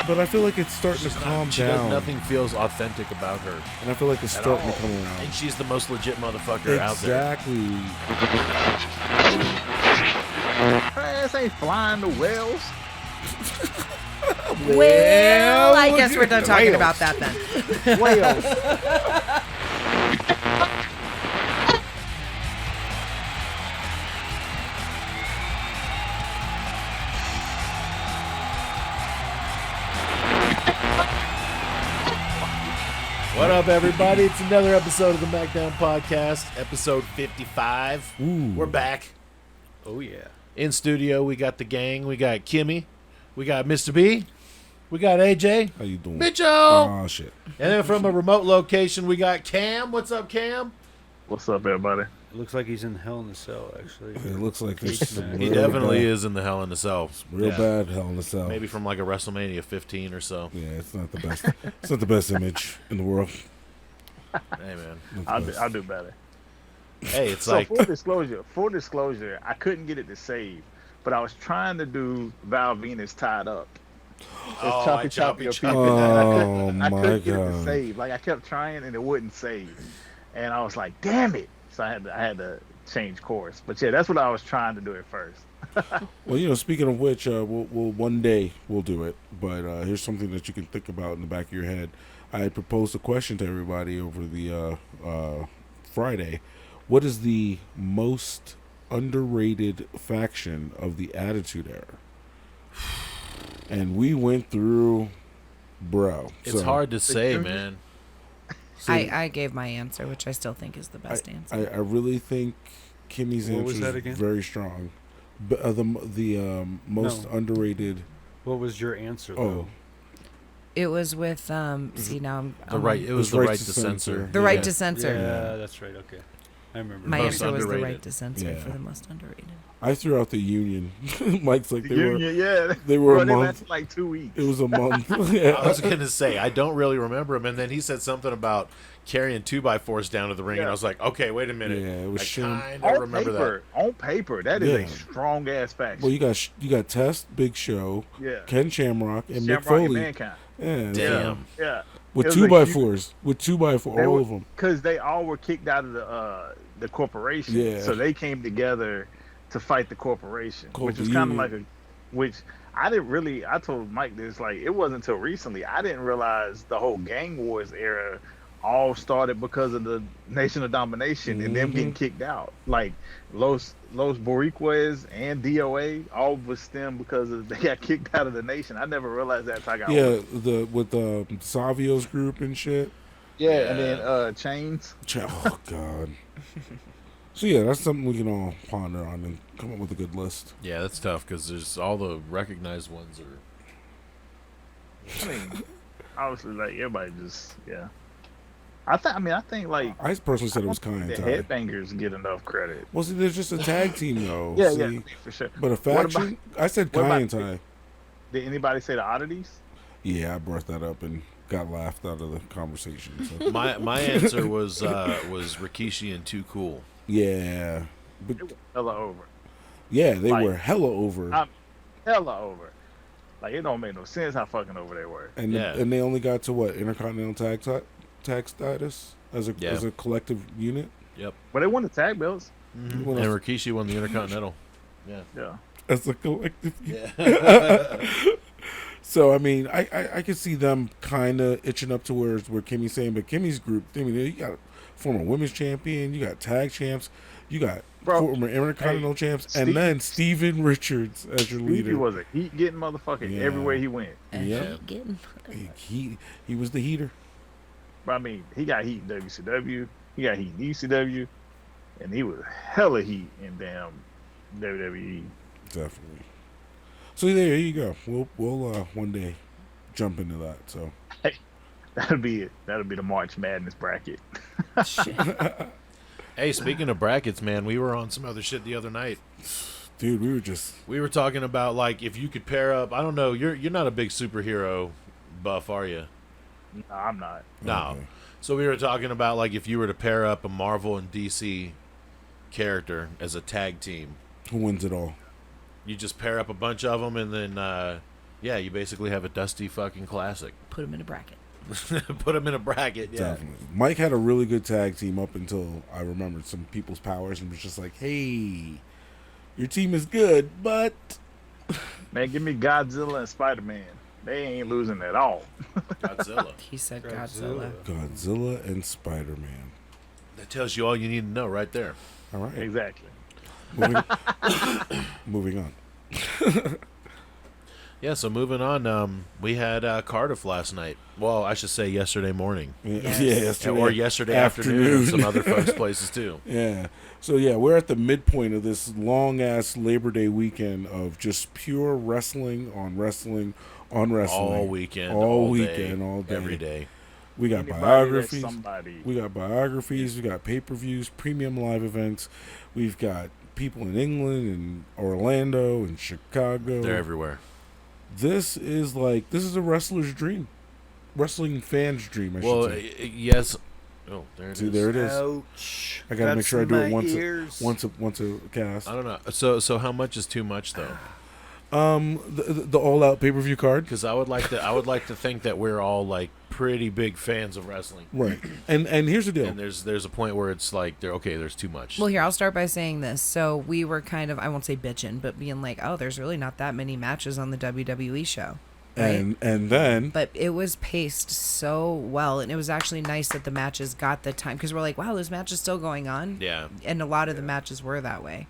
But I feel like it's starting to calm down. Nothing feels authentic about her. And I feel like it's starting to come around. And she's the most legit motherfucker out there. Exactly. Her ass ain't flying to Wales. Well, I guess we're done talking about that then. Wales. What up, everybody? It's another episode of the MACKDOWN Podcast, episode 55. Ooh. We're back. Oh, yeah. In studio, we got the gang. We got Kimmy. We got Mr. B. We got AJ. How you doing? Mitchell. Oh, shit. And then from a remote location, we got Cam. What's up, Cam? What's up, everybody? It looks like he's in Hell in a Cell, actually. It looks like it's Man. He real definitely bad. is in the Hell in the Cell. Real Yeah. bad Hell in the Cell. Maybe from like a WrestleMania 15 or so. Yeah, it's not the best. It's not the best image in the world. Hey, man. Not the best. I'll do better. Hey, it's So like... full disclosure, I couldn't get it to save, but I was trying to do Val Venus tied up. Oh, Choppy, choppy. Oh, I my couldn't get it to God. save. Like I kept trying and it wouldn't save, and I was like, "Damn it!" So I had to change course. But yeah, that's what I was trying to do at first. Well, speaking of which, we'll one day we'll do it. But here's something that you can think about in the back of your head. I had proposed a question to everybody over the Friday. What is the most underrated faction of the Attitude Era? And we went through, bro. It's hard to say, man. So I gave my answer, which I still think is the best answer. I really think Kimmy's What was answer that is again? very strong. But the most No. underrated. What was your answer, Oh, though? It was with see now I'm The right, it was the right to censor. the right Yeah. to censor. Yeah, that's right. Okay. I remember. My now. Most answer was the underrated. right to censor Yeah. for the most underrated. I threw out the Union. Mike's like The they Union, yeah, were. They were Bro, a they month. lasted like 2 weeks. It was a month. I Yeah. was going to say, I don't really remember him. And then he said something about carrying 2x4s down to the ring. And Yeah. I was like, okay, wait a minute. Yeah, it was I shame. kind on of remember paper, on paper, that is Yeah. a strong ass faction. Well, you got Test, Big Show, yeah, Ken Shamrock, and Mick Shamrock and Foley. Mankind. Yeah, that. Damn. Yeah, with It was 2x4s, with 2x4, all of them. because they all were kicked out of the corporation. Yeah. So they came together to fight the corporation, Called which the was kind of Union. which I didn't really. I told Mike this, like, it wasn't until recently I didn't realize the whole gang wars era all started because of the Nation of Domination and them getting kicked out. Like Los Boricuas and DOA all was stemmed because they got kicked out of the nation. I never realized that until I got older. Yeah, with Savio's group and shit. Yeah, and then Chains. Oh God. So yeah, that's something we can all ponder on and come up with a good list. Yeah, that's tough because there's all the recognized ones are. I mean, obviously, like, everybody just, yeah. I think like I personally said it was the kind of headbangers get enough credit. Well, see, there's just a tag team though. Yeah, see? yeah, for sure. But a faction, I said what about- Kaientai. Did anybody say the oddities? Yeah, I brought that up and got laughed out of the conversation. So. My answer was Rikishi and Too Cool. Yeah, but It was hella over. yeah, they Like, were hella over, Hella over. Like, it don't make no sense how fucking over they were. and yeah. and they only got to what, Intercontinental tag status as a collective unit. Yep. But they won the tag belts. What And else? Rikishi won the Intercontinental. Yeah. Yeah. As a collective unit. Yeah. So I mean, I could see them kind of itching up to where Kimmy's saying, but Kimmy's group, I mean, you got former women's champion, you got tag champs, you got former Intercontinental champs, and then Steven Richards as your leader. He was a heat getting motherfucker Yeah. everywhere he went. Yeah. Getting He was the heater. But I mean, he got heat in WCW, he got heat in ECW, and he was hella heat in damn WWE. Definitely. So there you go. We'll one day jump into that. So That'll be it. That'll be the March Madness bracket. Hey, speaking of brackets, man, we were on some other shit the other night. dude, We were talking about, like, if you could pair up. I don't know. You're not a big superhero buff, are you? No, I'm not. No. Okay. So we were talking about, like, if you were to pair up a Marvel and DC character as a tag team, who wins it all? you just pair up a bunch of them, and then Yeah, you basically have a Dusty fucking classic. Put him in a bracket. Put him in a bracket. Yeah. Definitely. Mike had a really good tag team up until I remembered some people's powers and was just like, hey, your team is good, but Man, give me Godzilla and Spider-Man. They ain't losing at all. Godzilla. He said Godzilla. Godzilla and Spider-Man. That tells you all you need to know right there. All right. Exactly. Moving on. Yeah, so moving on, we had Cardiff last night. Well, I should say yesterday morning. Yes. Yeah, yesterday. Or yesterday afternoon and some other folks' places too. Yeah. So, yeah, we're at the midpoint of this long-ass Labor Day weekend of just pure wrestling on wrestling on wrestling. All weekend, all day, weekend, all day. every day. We got Anybody biographies. that's somebody. We got biographies. We got pay-per-views, premium live events. We've got people in England and Orlando and Chicago. They're everywhere. This is a wrestler's dream. Wrestling fan's dream, I Well, should say. yes. Oh, there it See, is. there it is. Ouch. I gotta make sure I do it Ears. once a cast. I don't know. So how much is too much though? The all out pay per view card. Because I would like to think that we're all like pretty big fans of wrestling. Right. And here's the deal. And there's a point where it's like there's too much. Well, here, I'll start by saying this. So we were kind of, I won't say bitching, but being like, oh, there's really not that many matches on the WWE show. Right? And then But it was paced so well, and it was actually nice that the matches got the time, because we're like, wow, this match is still going on. Yeah. And a lot of the matches were that way.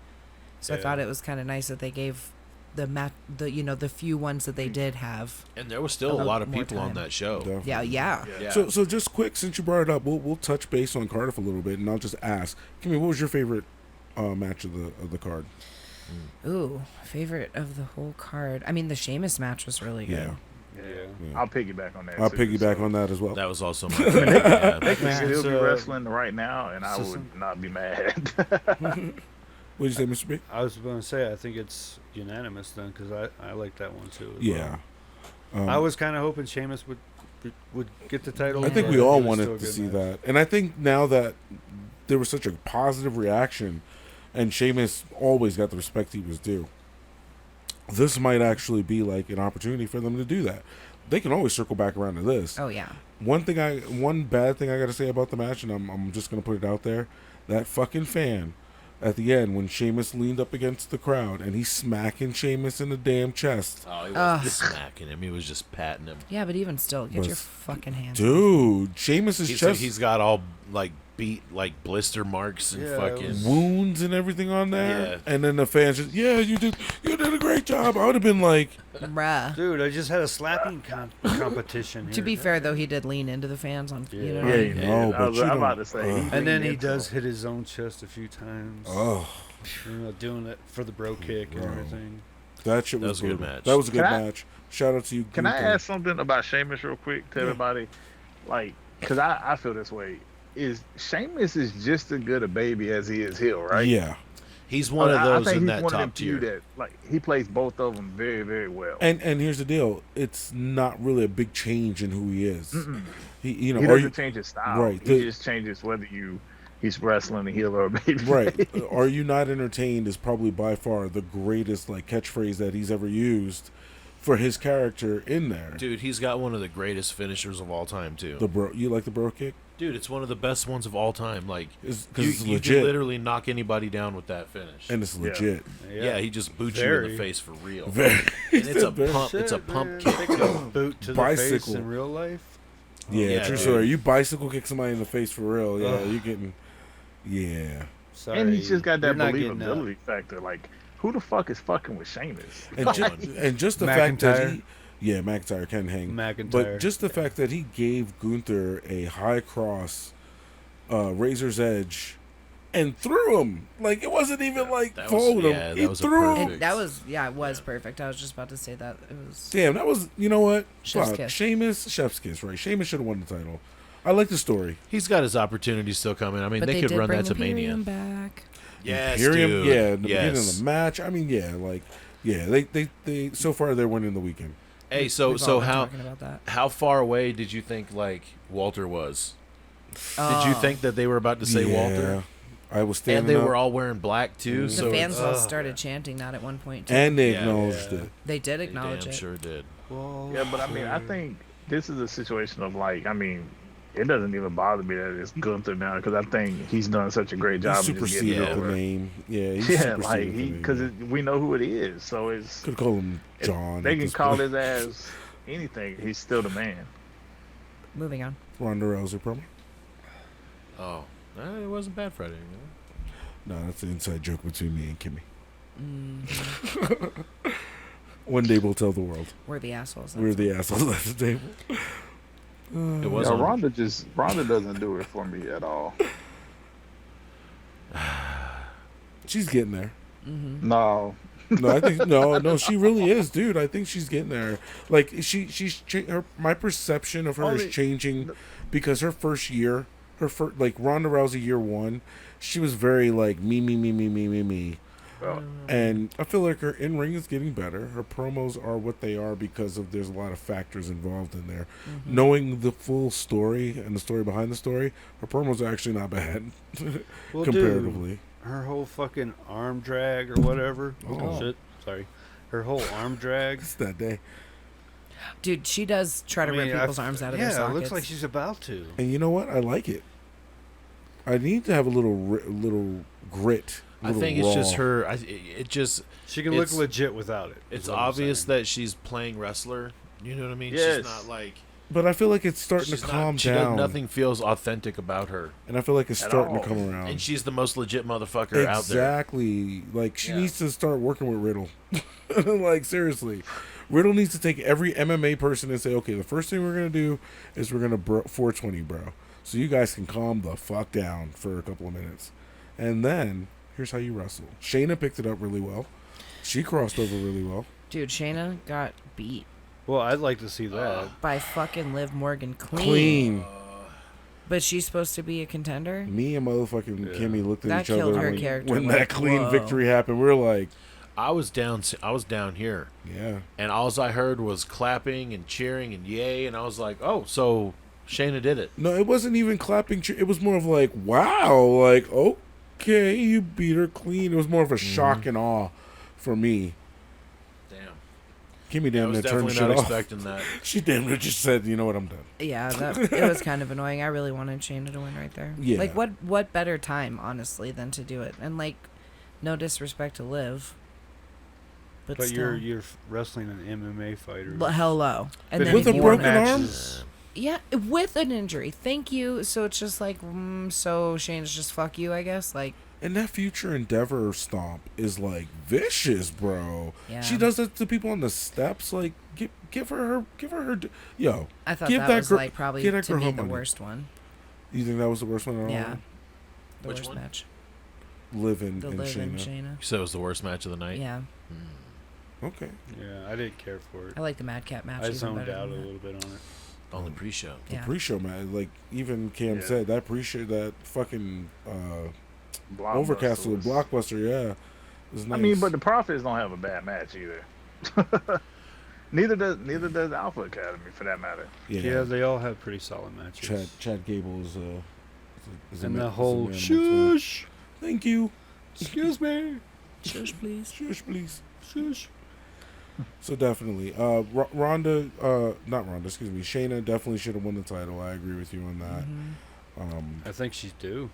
So I Yeah. thought it was kind of nice that they gave the few ones that they did have. And there was still a lot of more people on time. that show. definitely. Yeah. Yeah. So just quick, since you brought it up, we'll touch base on Cardiff a little bit, and I'll just ask, Kimmy, what was your favorite match of the card? Ooh, favorite of the whole card. I mean, the Sheamus match was really good. Yeah. Yeah. I'll piggyback on that. I'll too, piggyback so on that as well. That was also my favorite. Yeah. They can still It's, be wrestling right now, and I it's would not be mad. What did you say, Mr. B? I was going to say, I think it's unanimous then, because I like that one too. as Yeah. well. I was kind of hoping Sheamus would get the title. I think but we all it was still wanted a to good see match. that. And I think now that there was such a positive reaction and Sheamus always got the respect he was due, this might actually be like an opportunity for them to do that. They can always circle back around to this. Oh, yeah. One bad thing I got to say about the match, and I'm just going to put it out there, that fucking fan at the end when Sheamus leaned up against the crowd and he's smacking Sheamus in the damn chest. Oh, he wasn't smacking him. He was just patting him. Yeah, but even still, get But- your fucking hands. Dude, Sheamus's chest He's got all like beat like blister marks and Yeah, it fucking. was- wounds and everything on there. Yeah. And then the fans just, you did a great job. I would have been like, Bruh. Dude, I just had a slapping competition here. To be fair, though, he did lean into the fans on, you know. Yeah. yeah, he No, did. but I was you I'm don't- about to say. And then he leaned does into hit his own chest a few times. oh, Doing it for the bro kick and Bro. everything. that shit was That was a good brutal. match. That was a good Can I- match. Shout out to you. Can I Gunther. ask something about Sheamus real quick to everybody? Like, because I feel this way. Sheamus is just as good a baby as he is heel, right? Yeah. He's one of those I think in he's that one of them top few tier. that, like, he plays both of them very, very well. And here's the deal. It's not really a big change in who he is. He, he are doesn't you change his style. right, He the- just changes whether he's wrestling a heel or a baby. right? Are you not entertained is probably by far the greatest like catchphrase that he's ever used for his character in there. Dude, he's got one of the greatest finishers of all time too. You like the bro kick? Dude, it's one of the best ones of all time. Like, Because you, it's you legit can literally knock anybody down with that finish. and it's legit. yeah, he just boots you in Very. the face for real. Very. And it's a very- pump. It's a Shit, pump man. kick Take a too. boot to the Bicycle. face in real life. Yeah, Yeah, true dude. story. You bicycle kick somebody in the face for real. Yeah, Ugh. you getting. Yeah. Sorry, And he's just got that you're not getting believability factor. Like, who the fuck is fucking with Sheamus? And just the fact that McIntyre. McIntyre can hang. McIntyre. But just the fact that he gave Gunther a high cross, razor's edge, and threw him like it wasn't even like That was- fold him. yeah, He that was a threw him. perfect- And that was, it was perfect. I was just about to say that. It was. Damn, that was, you know what? Chef's Fuck, kiss. Sheamus, chef's kiss, right? Sheamus should have won the title. I like the story. He's got his opportunities still coming. I mean, But they could did run bring that to Mania. Imperium back. Yes, Imperium, dude. yeah, in the beginning of Yes. the match. I mean, yeah, like, yeah, they so far they're winning the weekend. Hey, We've so all been how talking about that. how far away did you think like Walter was? Did you Oh. think that they were about to say Walter? I was standing And they up, were all wearing black too. The The So fans it's- all started chanting that at one point too. and they Yeah, acknowledged yeah. it. They did they acknowledge damn it. sure did. Yeah, but I mean, I think this is a situation of like, I mean, it doesn't even bother me that it's Gunther now because I think he's done such a great job. He of just superseded getting it the over. name. Yeah, he Yeah, superseded like the name. because we know who it is, so it's Could call him John. they at can this call point. his ass anything. He's still the man. Moving on. Ronda Rousey promo. Oh, it wasn't bad Friday. No, that's an inside joke between me and Kimmy. Mm, One day we'll tell the world. we're the assholes. We're the assholes at the table. It was Yeah, on. Ronda doesn't do it for me at all. She's getting there. No, No, I think no, she really is, dude. I think she's getting there. Like my perception of her Only- is changing because her first year, like Ronda Rousey year one, she was very like me. well, And I feel like her in ring is getting better. Her promos are what they are because of there's a lot of factors involved in there. Knowing the full story and the story behind the story, her promos are actually not bad Well, comparatively. dude, her whole fucking arm drag or whatever. Oh. Shit. Sorry. Her whole arm drag. It's that day. Dude, she does try to rip people's arms out of their Yeah, sockets. it looks like she's about to. And you know what? I like it. I need to have a little grit. I think it's just her. It just. She can look It's- legit without it. It's is what I'm obvious saying. that she's playing wrestler. You know what I mean? Yes. She's not like. But I feel like it's starting She's to calm not, down. Nothing feels authentic about her, And I feel like it's At starting all. to come around. and she's the most legit motherfucker out there. Exactly. Like she Yeah. needs to start working with Riddle. Like seriously, Riddle needs to take every MMA person and say, okay, the first thing we're gonna do is we're gonna 420, bro. So you guys can calm the fuck down for a couple of minutes, and then here's how you wrestle. Shayna picked it up really well. She crossed over really well. Dude, Shayna got beat Well, I'd like to see that. by fucking Liv Morgan Clean. But she's supposed to be a contender? Me and motherfucking Yeah. Kimmy looked at That each killed other her when, character, when like, that clean whoa. victory happened. We were like, I was down here, yeah. and all I heard was clapping and cheering and yay, and I was like, oh, so Shayna did it. No, it wasn't even clapping. It was more of like, wow, like, okay, you beat her clean. It was more of a shock and awe for me. Damn. Kimmy I damn was near turned definitely shit not off. expecting that. She damn near just said, you know what, I'm done. Yeah, it was kind of annoying. I really wanted Shayna to win right there. Yeah. Like, what better time, honestly, than to do it? And, like, no disrespect to Liv. But still. you're wrestling an MMA fighter. Hello. And then With a you broken wanna- arm? Yeah, with an injury. Thank you. So it's just like, so Shayna's just fuck you, I guess. Like, And that future endeavor stomp is like vicious, bro. Yeah. She does that to people on the steps. Like, give her yo. I thought give that was girl- like probably give that to girl me her the money. worst one. You think that was the worst one at all? Yeah. The Which worst one? match. Liv and, The and Liv and Shayna. Shayna. You said it was the worst match of the night. Yeah. Okay. Yeah, I didn't care for it. I like the Madcap match. I even zoned better out a than that. little bit on it. On the pre-show. The Yeah. pre-show, man. Like even Cam Yeah. said, that pre-show, that fucking Blockbuster Overcast was- Blockbuster, yeah. Was nice. I mean, but the Profits don't have a bad match either. neither does Alpha Academy for that matter. Yeah, they all have pretty solid matches. Chad Gable is is And man- the is whole man amongst men. shush, Thank you. excuse me, Shush, please. Shush, please. shush. So definitely, Ronda, not Ronda, excuse me, Shayna definitely should have won the title. I agree with you on that. I think she's due.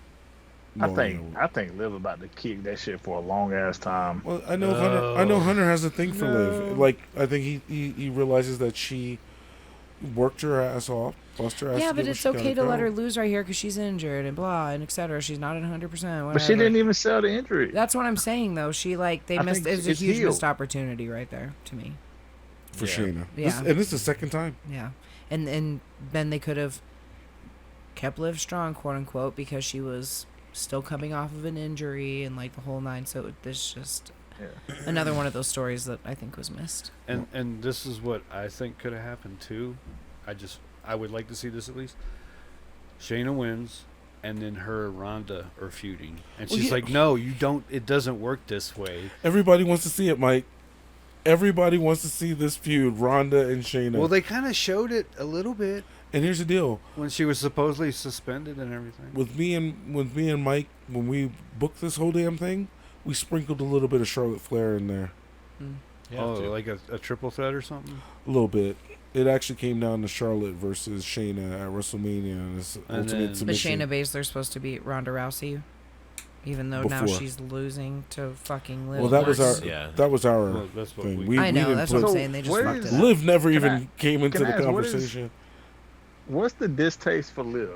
I well, think you know, I think Liv about to kick that shit for a long ass time. well, I know Hunter. I know Hunter has a thing for Liv. No. Like, I think he realizes that she worked her ass off, bust her ass. Yeah, to but get where it's she okay gotta to let go. her lose right here because she's injured and blah and etc. She's not at 100%. But she didn't even sell the injury. That's what I'm saying though. She they I missed. think It was a it's huge healed. missed opportunity right there to me. for Yeah. Shayna. Yeah. And this is the second time. Yeah, and then they could have kept Liv strong, quote unquote, because she was still coming off of an injury and like the whole nine. So there's just Yeah. another one of those stories that I think was missed. And this is what I think could have happened too. I would like to see this at least. Shayna wins, and then her and Ronda are feuding, and Well, she's yeah. like, "No, you don't. It doesn't work this way." Everybody wants to see it, Mike. Everybody wants to see this feud, Ronda and Shayna. Well, they kind of showed it a little bit and here's the deal: when she was supposedly suspended and everything. with me and Mike, when we booked this whole damn thing, we sprinkled a little bit of Charlotte Flair in there. You have Oh, to. like a triple threat or something? A little bit. It actually came down to Charlotte versus Shayna at WrestleMania, and it's And ultimate then- But submission. Shayna Baszler's supposed to beat Ronda Rousey, even though now Before. she's losing to fucking Liv. Well, that was Morgan. our Yeah. that was our Well, that's what thing. we- I know, didn't that's what I'm put- saying. They just where fucked is- it up. Liv never Can even I- came into can the I ask, what is- conversation. What's the distaste for Liv?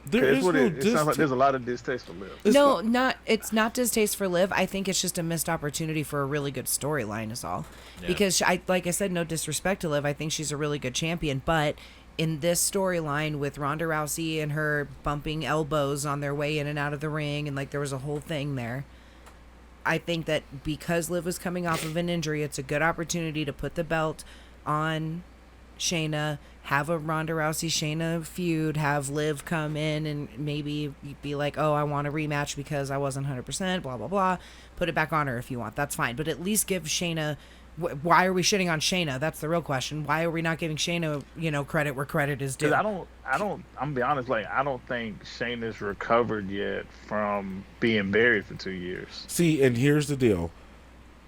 There is no it sounds like dis- there's a lot of distaste for Liv. It's No, it's not distaste for Liv. I think it's just a missed opportunity for a really good storyline is all. Yeah. Because like I said, no disrespect to Liv, I think she's a really good champion, but in this storyline with Ronda Rousey and her bumping elbows on their way in and out of the ring, and like there was a whole thing there. I think that because Liv was coming off of an injury, it's a good opportunity to put the belt on Shayna, have a Ronda Rousey Shayna feud, have Liv come in and maybe be like, oh, I want a rematch because I wasn't 100%, blah, blah, blah. Put it back on her if you want. That's fine. But at least give Shayna. Why are we shitting on Shayna? That's the real question. Why are we not giving Shayna, credit where credit is due? Because I'm gonna be honest, like I don't think Shayna's recovered yet from being buried for 2 years. See, and here's the deal,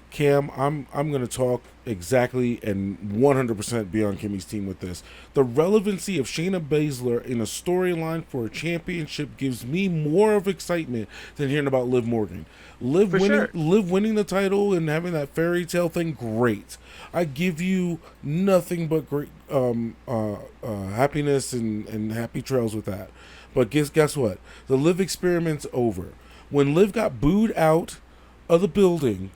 Cam. I'm going to talk exactly and 100% be on Kimmy's team with this. The relevancy of Shayna Baszler in a storyline for a championship gives me more of excitement than hearing about Liv Morgan. Liv For winning, sure. Liv winning the title and having that fairy tale thing, great. I give you nothing but great happiness and happy trails with that. But guess what? The Liv experiment's over. When Liv got booed out of the building,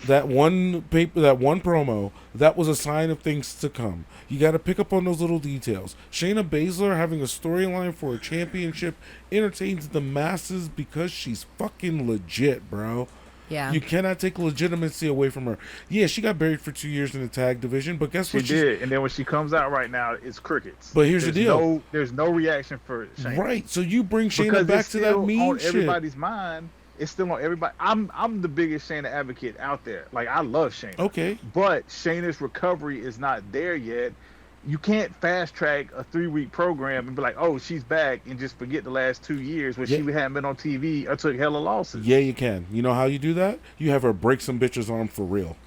that one promo, that was a sign of things to come. You got to pick up on those little details. Shayna Baszler having a storyline for a championship entertains the masses because she's fucking legit, bro. Yeah. You cannot take legitimacy away from her. Yeah, she got buried for 2 years in the tag division, but guess She what? did, and then when she comes out right now, it's crickets. But here's the deal. There's no reaction for Shayna. Right, so you bring Shayna Because back it's to that still mean on shit. everybody's mind. It's still on everybody. I'm the biggest Shayna advocate out there. Like I love Shayna. Okay. But Shayna's recovery is not there yet. You can't fast track a 3-week program and be like, oh, she's back, and just forget the last 2 years when she Yeah. hadn't been on TV or took hella losses. Yeah, you can. You know how you do that? You have her break some bitch's arm for real.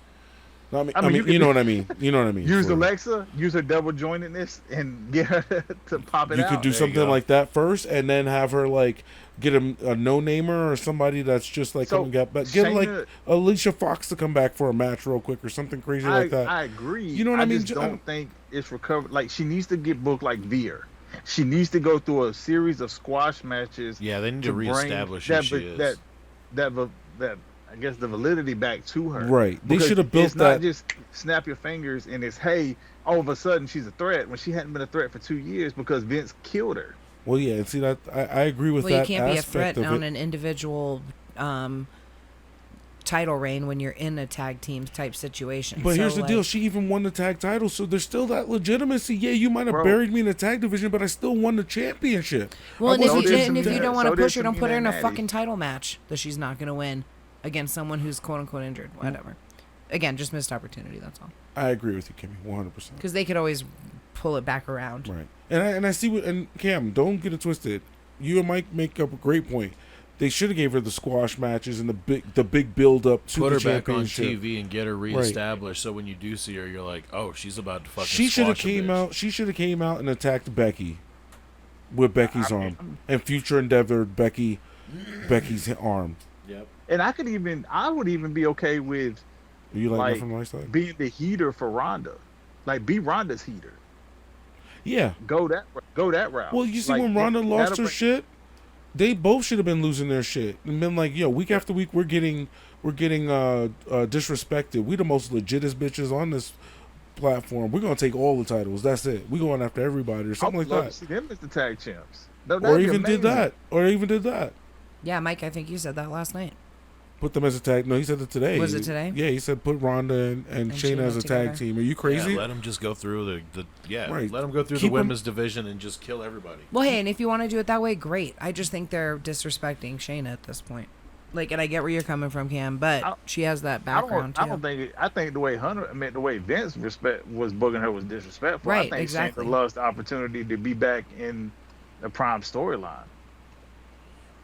I mean, you you can know what I mean. You know what I mean. Use for real. Alexa, use her double jointedness, and get her to pop it You out. could do There you something go. like that first, and then have her like get a no-namer or somebody that's just like So, come and get back. Get like Shayna- Alicia Fox to come back for a match real quick or something crazy like that. I agree. You know what I mean? just don't think it's recovered. Like she needs to get booked like Veer. She needs to go through a series of squash matches. Yeah, they need to bring reestablish who that, she is. that I guess the validity back to her. Right. They Because should have built it's not that. just snap your fingers and it's hey, all of a sudden she's a threat when she hadn't been a threat for 2 years because Vince killed her. Well, yeah, and see that I agree with Well, that. you can't be a aspect threat of on it. an individual title reign when you're in a tag team type situation. But So, here's the like, deal: she even won the tag title, so there's still that legitimacy. Yeah, you might have Bro. buried me in the tag division, but I still won the championship. Well, I and if wasn't you, just and if you there. don't want to So did push her, don't put her in a Tamina fucking Natty. title match that she's not going to win against someone who's quote unquote injured. Whatever. Again, just missed opportunity. That's all. I agree with you, Kimmy, 100%. Because they could always pull it back around. Right, and I see what, and Cam, don't get it twisted. You and Mike make up a great point. They should have gave her the squash matches and the big build up to Put the her back on championship. TV and get her reestablished, so when you do see her, you're like, oh, she's about to fucking. She should have squash a came bitch. out. She should have came out and attacked Becky with Becky's arm and future endeavored Becky's arm. Yep. And I would even be okay with You like Like, that from my side? being the heater for Ronda. Like be Ronda's heater. Yeah. Go that route. Well, you see, Like, when Ronda lost that'll her bring- shit, they both should have been losing their shit and been like, "Yo, week after week, we're getting disrespected. We the most legitest bitches on this platform. We're gonna take all the titles. That's it. We going after everybody or I something would like love that. to see them as the tag champs. No, Or that'd be even did amazing. that. Or even did that. Yeah, Mike, I think you said that last night. Put them as a tag. No, he said it today. Was it today? Yeah, he said put Ronda and Shayna as a together. tag team. Are you crazy? Yeah, let them just go through Right. let them go through Keep the 'em- women's division and just kill everybody. Well, hey, and if you want to do it that way, great. I just think they're disrespecting Shayna at this point. Like, and I get where you're coming from, Cam, but she has that background I don't too. think. I think the way the way Vince was booking her was disrespectful. Right, I think exactly. Shayna loves the opportunity to be back in the prime storyline.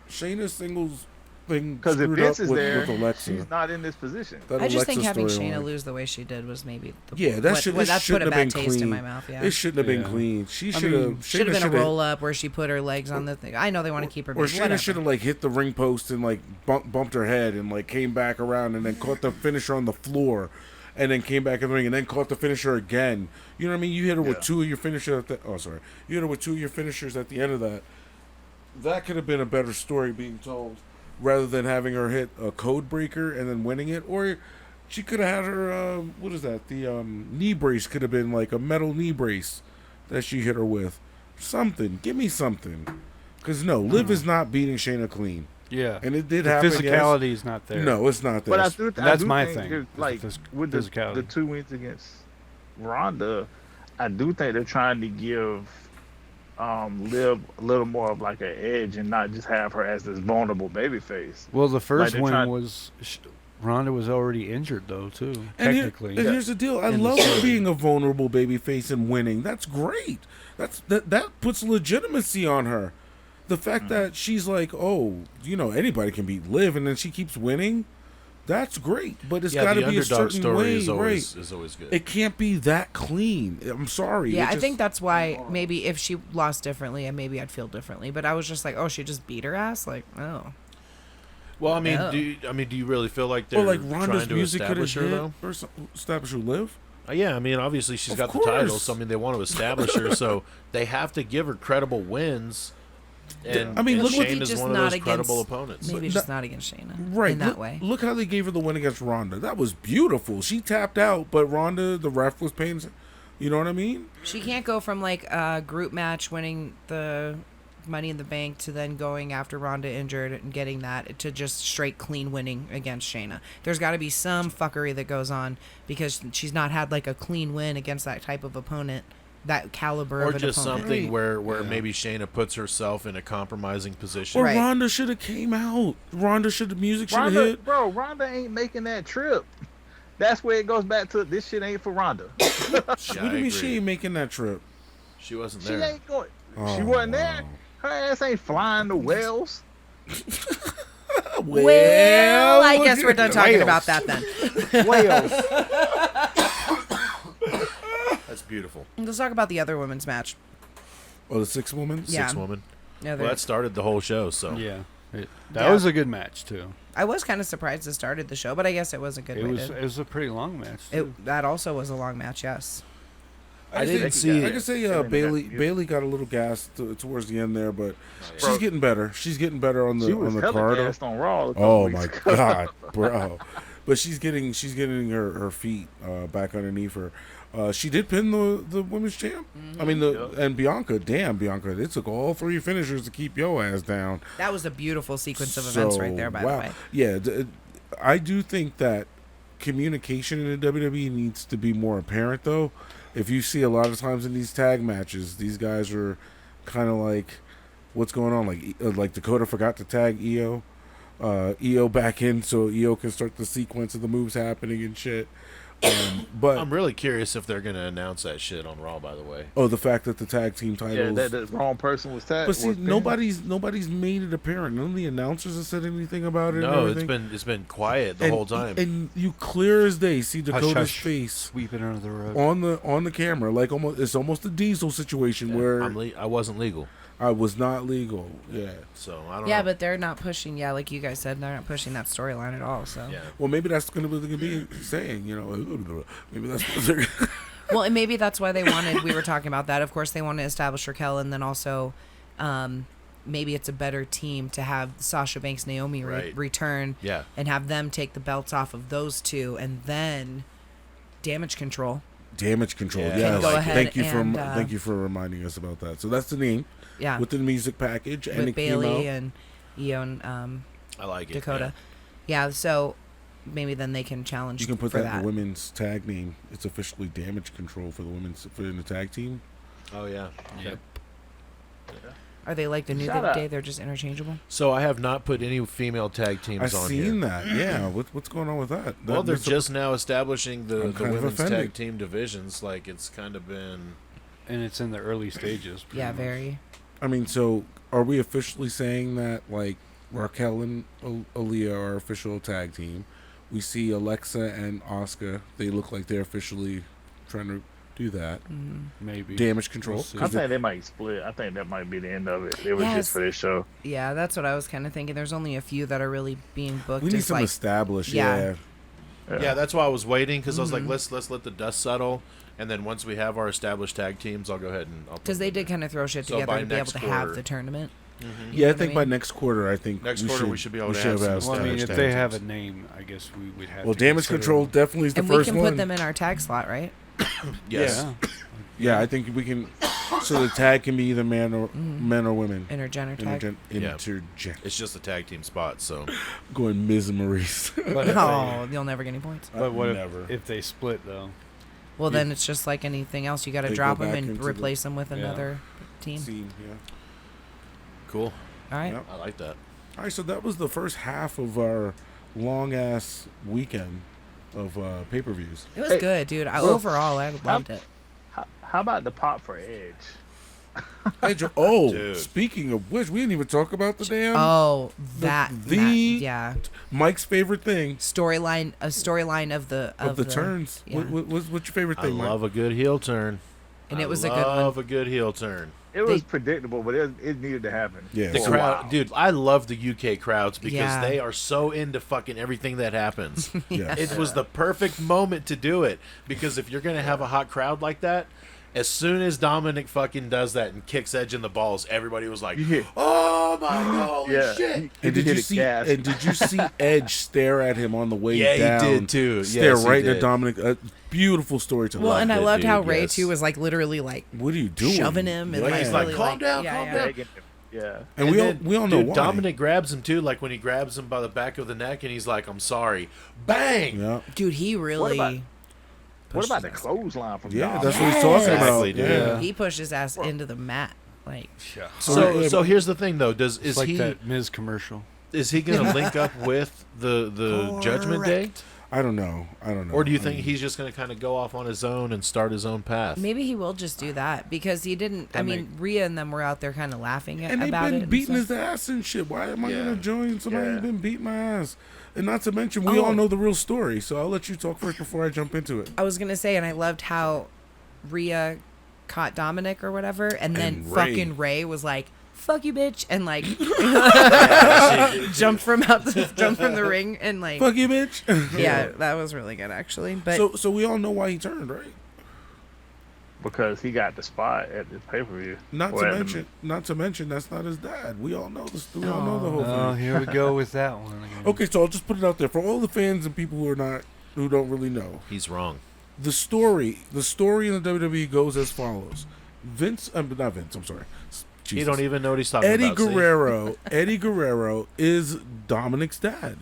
Shayna's singles thing Because if screwed Vince up is there, with Alexa. she's not in this position. That I just think Alexa having storyline. Shayna lose the way she did was maybe the Yeah, that should. It that put shouldn't a have bad been taste clean. in my mouth. Yeah, It shouldn't have been Yeah. clean. She I should mean, have. should have been a roll up where she put her legs on the thing. I know they want to keep her. Or big, Shayna whatever. should have like hit the ring post and like bumped her head and like came back around and then caught the finisher on the floor, and then came back in the ring and then caught the finisher again. You know what I mean? You hit her with two of your finishers. You hit her with two of your finishers at the end of that. That could have been a better story being told, rather than having her hit a code breaker and then winning it. Or she could have had her what is that? The knee brace could have been like a metal knee brace that she hit her with. Something. Give me something. Because no, Liv is not beating Shayna clean. Yeah. And it did The happen. physicality is not there. No, it's not there. But I do That's do my think thing, there's, is the Like with the physicality. 2 wins against Ronda, I do think they're trying to give Liv a little more of like an edge and not just have her as this vulnerable babyface. Well, the first they're win trying- was Ronda was already injured though too. And Technically, and here's the deal. I In the love her story. being a vulnerable babyface and winning. That's great. That puts legitimacy on her. The fact that she's like, oh, anybody can beat Liv, and then she keeps winning. That's great. But it's got the to be a underdog certain story way, is always right? is always good. It can't be that clean. I'm sorry. Yeah, It I just- think that's why maybe if she lost differently, and maybe I'd feel differently. But I was just like, oh, she just beat her ass. Like, oh, Well, I mean, No. do you really feel like they're Or like Ronda's trying to music could have establish her hit though? or establish who Liv. Yeah, I mean, obviously she's Of got the title, course. so I mean they want to establish her, so they have to give her credible wins. And I mean, and look what- Shane Maybe is just one of not those credible against- opponents. maybe But just that- not against Shayna, Right. in that look, way. Look how they gave her the win against Ronda. That was beautiful. She tapped out, but Ronda, the ref was paying. You know what I mean? She can't go from like a group match winning the Money in the Bank to then going after Ronda injured and getting that to just straight clean winning against Shayna. There's got to be some fuckery that goes on because she's not had like a clean win against that type of opponent, that caliber Or of an just opponent. something where Yeah. maybe Shayna puts herself in a compromising position. Or Right. Ronda should have came out. The music should have hit. Ronda ain't making that trip. That's where it goes back to this shit ain't for Ronda. Yeah, What do I you mean agree. she ain't making that trip? She wasn't She there. ain't going. Oh, She wasn't there. wow. Her ass ain't flying to Wales. Well, I guess we're done talking about that then. Wales. That's beautiful. Let's talk about the other women's match. Oh, the 6 woman? Yeah. 6 woman. Yeah, Well, that started the whole show. So yeah, that Yeah. was a good match too. I was kind of surprised it started the show, but I guess it was a good It way was to. it was a pretty long match. Too. That also was a long match, yes. I didn't see I it. can say Yeah, Bailey got a little gassed towards the end there, but she's Bro. getting better. She's getting better on She the was on the hella card. gassed on Raw. a couple Oh weeks my ago. god, bro! But she's getting her feet back underneath her. She did pin the women's champ. I mean and Bianca. Damn, Bianca! They took all 3 finishers to keep your ass down. That was a beautiful sequence of events right there, by the way. Yeah, I do think that communication in the WWE needs to be more apparent, though. If you see a lot of times in these tag matches, these guys are kind of like, what's going on? Like Dakota forgot to tag Io. Io back in so Io can start the sequence of the moves happening and shit. But I'm really curious if they're going to announce that shit on Raw, by the way. the fact that the tag team Yeah, titles. that the wrong person was tagged. But see, was pinned. nobody's made it apparent. None of the announcers have said anything about it. and No, everything. it's been quiet the whole time. And you clear as day see Dakota's hush. face Sweeping under the rug. on the camera, like it's almost a Diesel situation where I wasn't legal, I was not legal. Yeah. so I don't Yeah, know. but they're not pushing. Yeah, like you guys said, they're not pushing that storyline at all. So. Yeah. Well, maybe that's going to be saying, maybe that's what they're. Well, and maybe that's why they wanted. We were talking about that. Of course, they want to establish Raquel, and then also, maybe it's a better team to have Sasha Banks, Naomi Right. return, Yeah. and have them take the belts off of those two, and then Damage Control. Damage Control. Yeah, Yeah. can go ahead Thank you and, thank you for reminding us about that. So that's the name Yeah, with the music package, and with it came Bailey out. and Io and I like it. Dakota. Yeah, so maybe then they can challenge. You can put for that in the women's tag name. It's officially Damage Control for the tag team. Yeah. Oh yeah. Yep. Are they like the New Shout out. Day? They're just interchangeable. So I have not put any female tag teams I've on seen here. that. Yeah. What's going on with that? Well, they're That's a- just now establishing the I'm kind of women's offended. tag team divisions. Like it's kind of been. And it's in the early stages. pretty Yeah, much. very. I mean, so are we officially saying that like Raquel and Aaliyah are official tag team. We see Alexa and Asuka. They look like they're officially trying to do that. Maybe. Damage control. We'll see. I think they might split. I think that might be the end of it. It was Yes. just for this show. Yeah, that's what I was kind of thinking. There's only a few that are really being booked. We need as, some like, established. yeah. Yeah, that's why I was waiting because I was like, let's let the dust settle, and then once we have our established tag teams, I'll go ahead and because they did kind of throw shit So together by to be able next to quarter. have the tournament. Yeah, know I what I think by mean? next quarter, I think Next quarter we should be able to should have some Well, I mean, if established they tag have a teams. name, I guess we would have Well, to damage consider control them. definitely is the And we first can one. put them in our tag slot, right? Yes. Yeah. Yeah, I think we can. So the tag can be either men or women. Intergender tag. Yeah. Intergen. It's just a tag team spot, so Going Miz and Maurice. But if, Oh, you'll never get any points. but what Never. if they split though? Well, then it's just like anything else. You got to They drop go them back and into replace them with Yeah. another team. Scene, yeah. cool. All right. Yep. I like that. All right, so that was the first half of our long ass weekend of pay-per-views. It was Hey, good, dude. well, Overall, I loved it. How about the pop for Edge? Dude. Speaking of which, we didn't even talk about the damn Oh, the- yeah. Mike's favorite thing A storyline of the of the turns. Yeah. What's your favorite I thing, Mike? love a good heel turn. And it I was a good one. love a good heel turn. It was They- predictable, but it needed to happen. Yeah. The Oh, crowd, wow. dude. I love the UK crowds because Yeah. they are so into fucking everything that happens. Yes. It was the perfect moment to do it because if you're gonna have a hot crowd like that, as soon as Dominic fucking does that and kicks Edge in the balls, everybody was like, Yeah. "Oh my holy Yeah. shit!" And did you see? And did you see Edge stare at him on the way Yeah, he down? did, too. Stare Yes, he right at did. Dominic. Beautiful storytelling. Well, and I it, loved how dude, Ray yes. too was like literally like What are you doing? shoving him and Yeah. like He's like, really, "Calm down, yeah, calm yeah. down." Begging him. Yeah. And we all know dude, why. Dominic grabs him too, like when he grabs him by the back of the neck, and he's like, "I'm sorry." Bang. Yeah, Dude, he really What about the pushed his ass. clothesline from yeah, Dom? that's what he's talking Exactly, about. dude. Yeah. He pushed his ass into the mat. Like Yeah. So here's the thing though: is It's like he that Miz commercial. is he gonna link up with the Judgment Day, I don't know. or do you think I mean, he's just gonna kind of go off on his own and start his own path? maybe he will just do that because he didn't. I mean, Rhea and them were out there kind of laughing And they've about it. been and beating stuff. his ass and shit. Why am I Yeah. gonna join somebody who's Yeah. been beating my ass? And not to mention, we Oh. all know the real story. So I'll let you talk first before I jump into it. I was gonna say, and I loved how Rhea caught Dominic or whatever, and then And Ray. fucking Ray was like, "Fuck you, bitch," and like jumped from the ring and like, Fuck you, bitch. yeah, that was really good actually. But So we all know why he turned, right? Because he got the spot at the pay-per-view. Not Or to at the- mention, that's not his dad. We all know this. We all know the whole Oh, thing. here we go with that one again. Okay, so I'll just put it out there for all the fans and people who don't really know. He's wrong. The story in the WWE goes as follows: not Vince. I'm sorry. He Jesus. don't even know what he's talking Eddie about. see? Guerrero. Eddie Guerrero is Dominic's dad.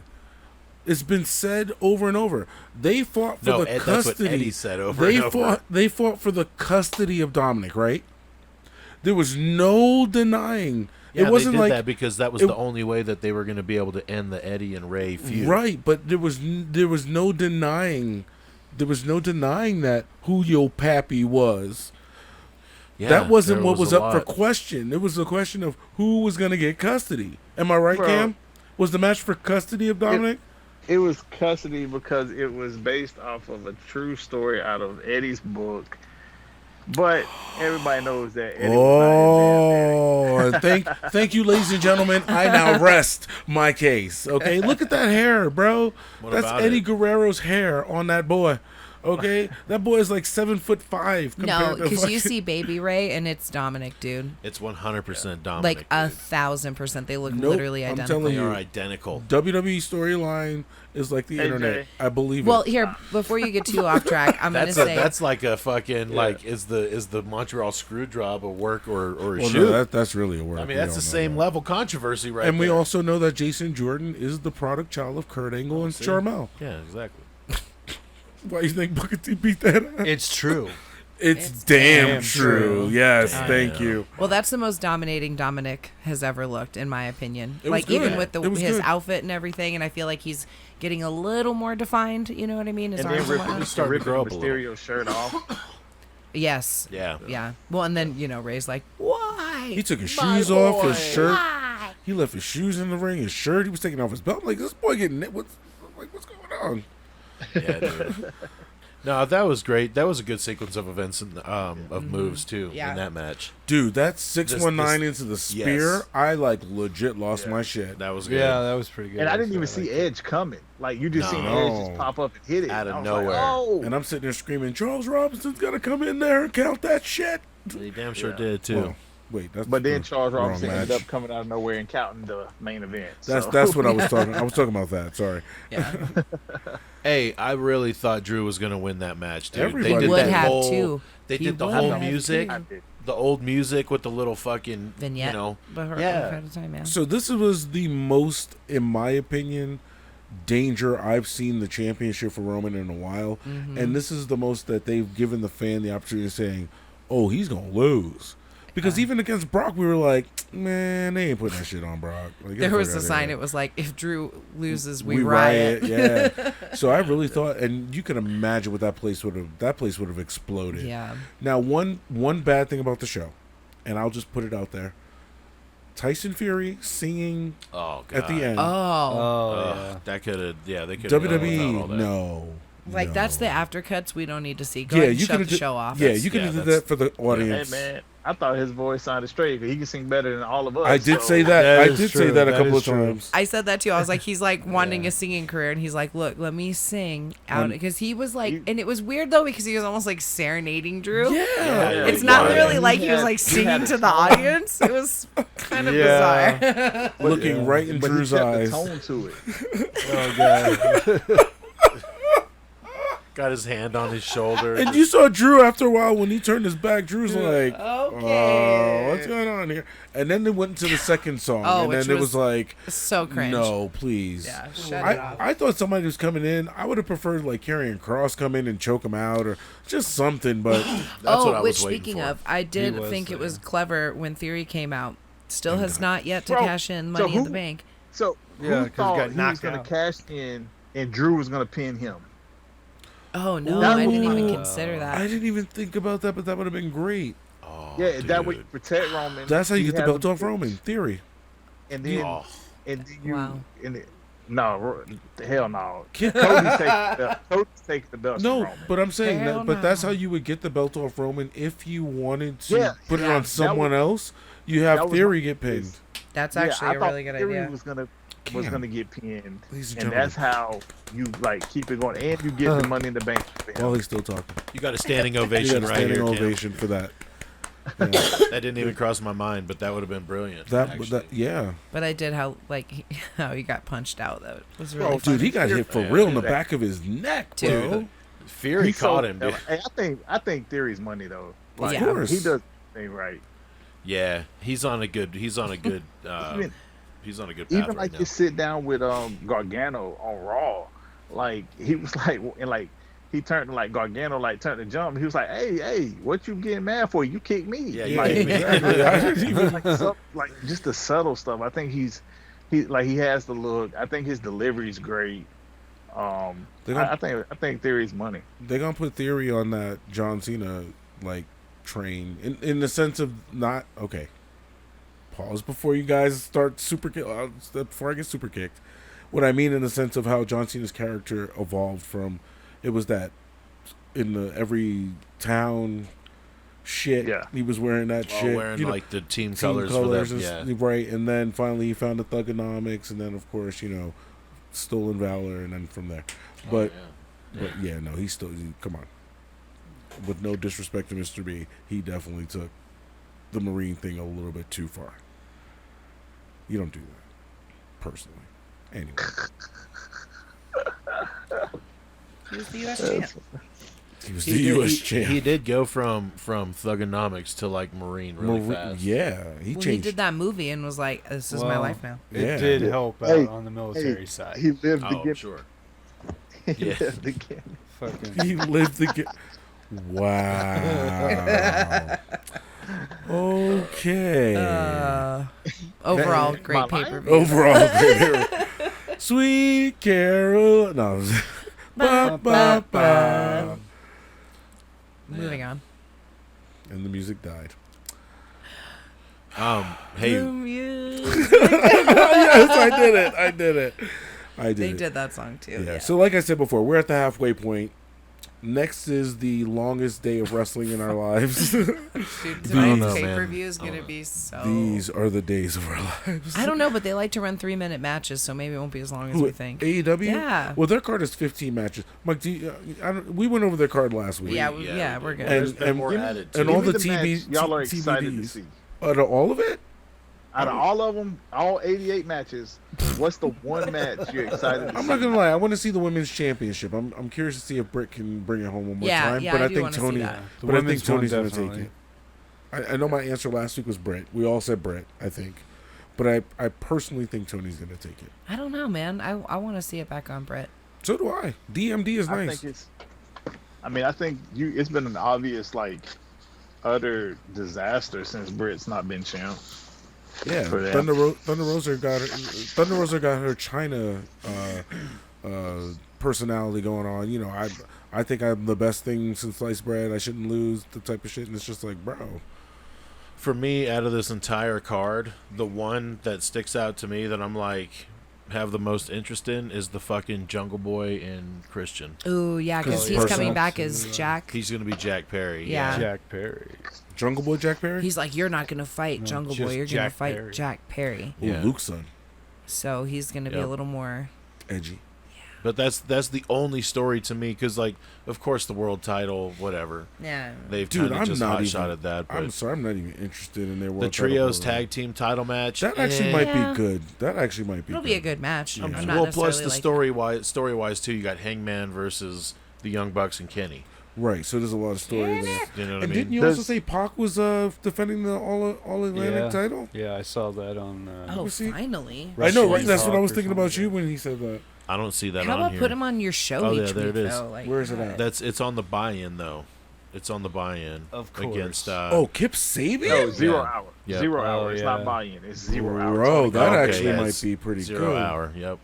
It's been said over and over. They fought for No, the Ed, that's what custody. Eddie said over and over. They fought for the custody of Dominic, right? There was no denying. Yeah, it wasn't they did like that because that was it- the only way that they were going to be able to end the Eddie and Ray feud. right, but there was no denying. There was no denying that Julio Pappy was. Yeah, That wasn't there what was a up for lot. question. It was a question of who was going to get custody. Am I right, Bro. Cam? Was the match for custody of Dominic? It was custody because it was based off of a true story out of Eddie's book. But everybody knows that Eddie was not his damn daddy. Oh, thank you, ladies and gentlemen. I now rest my case. Okay, look at that hair, bro. What That's about Eddie it? Guerrero's hair on that boy. Okay, that boy is like 7'5". no, compared to because you fucking- see Baby Ray and it's Dominic, dude. It's 100% Dominic. Like dude. 1,000%. They look Nope, literally I'm identical. telling They you. are identical. WWE storyline is like the AJ. internet. I believe Well, it. here before you get too off track, I'm gonna say That's like a fucking like is the Montreal Screwjob a work or a Well, shoot? no, that's really a word. I mean We that's all the know same that. level controversy right And we there. also know that Jason Jordan is the product child of Kurt Angle and see? Charmel. Yeah, exactly. Why you think Booker T beat that up? It's true. It's It's damn damn true. true. Yes, Damn. thank you. Well, that's the most dominating Dominic has ever looked, in my opinion. It was Like even good. with It was his good. outfit and everything, and I feel like he's getting a little more defined. You know what I mean? His And then arms and ripping, whatnot. starting to ripping grow up a little. Mysterio's shirt off. Yes. Yeah. Yeah. Well, and then Ray's like, "Why?" He took his My shoes off, his boy. shirt. Why? He left his shoes in the ring, his shirt. He was taking off his belt. I'm like, this boy getting what's going on? Yeah, dude. No, that was great. That was a good sequence of events and of moves too Yeah. in that match. Dude, that 619 This- into the spear, yes. I like legit lost my shit. That was good. Yeah, that was pretty good. And I didn't even also. see Edge coming. Like you just seen No. Edge just pop up and hit it Out of I was like, nowhere. oh. And I'm sitting there screaming, Charles Robinson's got to come in there and count that shit. He damn sure Yeah. did too. Well, wait, that's But then the Charles wrong Robinson ended match. up coming out of nowhere and counting the main event. That's so. what I was talking. I was talking about that. Sorry. Yeah. Hey, I really thought Drew was gonna win that match, dude. Everybody they did would that have whole, too. They He did the would whole have music, too. I did. the old music with the little fucking Vignette. You know, But her Yeah. at a time, yeah. So this was the most, in my opinion, danger I've seen the championship for Roman in a while, and this is the most that they've given the fan the opportunity of saying, "Oh, he's gonna lose." Because even against Brock, we were like, man, they ain't putting that shit on Brock. Like, get There the was fuck a outta sign. here. It was like, if Drew loses, we riot. Yeah. So I really thought, and you can imagine what that place would have exploded. Yeah. Now, one bad thing about the show, and I'll just put it out there: Tyson Fury singing oh god, at the end. Oh. Oh, yeah. that could have they could have WWE, no. Like, no. that's the aftercuts we don't need to see. Go Yeah, ahead and you shut could the show off. Yeah, you could have did that's- that for the Hey audience. man, I thought his voice sounded straight. He can sing better than all of us. I did so- say that. That I is did say true. that a That couple is of true. times. I said that too. I was like, he's like wanting Yeah. a singing career, and he's like, look, let me sing out, Um, because he was like, you- and it was weird though because he was almost like serenading Drew. Yeah. It's he not was. really like He he was had- like he had singing a to the tone. audience. It was kind of Yeah. bizarre. Looking right in But Drew's he kept eyes. the tone to it. Oh god. got his hand on his shoulder. And you saw Drew after a while when he turned his back. Drew's like, Okay. "Oh, what's going on here?" And then they went into the second song, Oh, and which then it was was like, So cringe. "No, please." Yeah, shut it off. I thought somebody was coming in. I would have preferred like Karrion Cross come in and choke him out, or just something. But That's what I which was waiting speaking for. of, I did was think it there. was clever when Theory came out. Still has not yet to Bro, cash in so Money in who- the Bank. So Yeah, 'cause who he thought got he was knocked going to out. cash in and Drew was going to pin him? Oh no, That I was didn't even my- consider I that. didn't even think about that. But that would have been great. oh, Yeah, that way dude. you protect Roman. That's how you get the has belt him- off Roman. Theory. And then, Oh. and then you, Wow. and it, no, hell no. Get- Cody's taking the belt No, from Roman. but I'm saying Hell that. But that's no. how you would get the belt off Roman if you wanted to Yeah, put it yeah, on that someone was- else. You have that was Theory my- get pinned. That's Yeah, actually I a thought really good Theory idea. was gonna get pinned, Ladies and and gentlemen, that's how you like keep it going, and you get the Money in the Bank. for him. while he's still talking, You got a standing you ovation got a right standing here, Kim. ovation for that. Yeah. That didn't even cross my mind, but that would have been brilliant. that yeah, But I did how how he got punched out. That was Bro, really dude, he got hit for real in the Yeah. back of his neck, bro. Dude. Fury He's caught so- him, dude. Hey, I think Theory's money though. Like, Yeah. Of course. he does thing right. Yeah, he's on a good. He's on a good. Even- He's on a good path Even right like now. you sit down with Gargano on Raw, like he was like, and like he turned like Gargano like turned to jump. He was like, hey, what you getting mad for? You kicked me. Yeah, Yeah, like, exactly. I didn't even. like just the subtle stuff. I think he has the look. I think his delivery's great. They don't- I think Theory's money. They're gonna put Theory on that John Cena like train in the sense of not okay. Pause before you guys start super kick. Before I get super kicked, what I mean in the sense of how John Cena's character evolved from, it was that in the every town shit. Yeah. He was wearing that All shit. wearing you know, like the team team colors, colors for and them. Yeah. right, and then finally he found the Thugonomics, and then of course Stolen Valor, and then from there. But But yeah, no, come on. With no disrespect to Mr. B, he definitely took the Marine thing a little bit too far. You don't do that, personally. Anyway, He was the U.S. champ. he was the U.S. champ. He did go from Thugonomics to like Marine really fast. Yeah, he Well, he changed. did that movie and was like, "This is my Well, life now." It Yeah. did help out Hey, on the military side. He lived Oh, again. sure. He Yeah. lived again. Fucking He lived the. Wow. Okay. Overall, My great life? pay per view. Overall, Sweet Carol. No. Ba, ba, ba. Moving on. And the music died. Hey, Yes, I did it. They did that song too. Yeah. So, like I said before, we're at the halfway point. Next is the longest day of wrestling in our lives. Dude, don't tonight's know, pay-per-view man. is going to be so... These are the days of our lives. I don't know, but they like to run 3-minute matches, so maybe it won't be as long as we think. AEW? Yeah. Well, their card is 15 matches. Mike, we went over their card last week. Yeah, Yeah, we're good. There's been more added to and it. all Give the me match TB, y'all are excited to TBDs. see. Out of all of it? Out of all of them, all 88 matches, what's the one match you're excited to see? I'm not gonna lie. I want to see the women's championship. I'm curious to see if Britt can bring it home one more time. Yeah, but I I do think wanna see Tony. that. The But I think women's one Tony's gonna take definitely. it. I know my answer last week was Britt. We all said Britt, I think. But I personally think Tony's gonna take it. I don't know, man. I want to see it back on Brett. So do I. DMD is I nice. think I think it's been an obvious utter disaster since Britt's not been champ. Yeah, for them. Thunder Rosa got her China personality going on. You know, I think I'm the best thing since sliced bread. I shouldn't lose, the type of shit. And it's just like, bro. For me, out of this entire card, the one that sticks out to me that I'm like have the most interest in is the fucking Jungle Boy and Christian. Ooh, yeah, because 'Cause he's personal- coming back as Jack. He's gonna be Jack Perry. Yeah. Jack Perry. Jungle Boy Jack Perry? He's like, you're not going to fight No, Jungle just Boy. You're going to Jack fight Perry. Jack Perry. Ooh, Yeah. Luke's son. So he's going to be a Yep. little more... Edgy. But that's the only story to me because, like, of course, the world title, whatever. Yeah. They've Dude, kind of I'm just not hot even. shot at that. I'm But sorry, I'm not even interested in their world the title trios program. tag team title match. That actually eh. might Yeah. be good. That actually might be It'll good. be a good match. Yeah. I'm not Well, plus necessarily the like... story-wise too, you got Hangman versus the Young Bucks and Kenny. Right, so there's a lot of story there. You know what And I didn't mean? you also say Pac was defending the All Atlantic Yeah. title? Yeah, I saw that on. Oh, was he? finally. I know, right? Wrestling That's what I Talk was or thinking about something. you when he said that. I don't see that How on about here. put him on your show Oh, yeah, each there week, it is. though? Like, Where is it at? It's on the buy-in though. It's on the buy-in Of course. against. Oh, Kip Sabian? No, 0 Yeah. hour. Yep. 0 Oh, hour. It's yeah. not buy-in. It's 0 hour. Bro, It's that only- Okay, actually yeah, might it's be pretty 0 good. hour. Yep.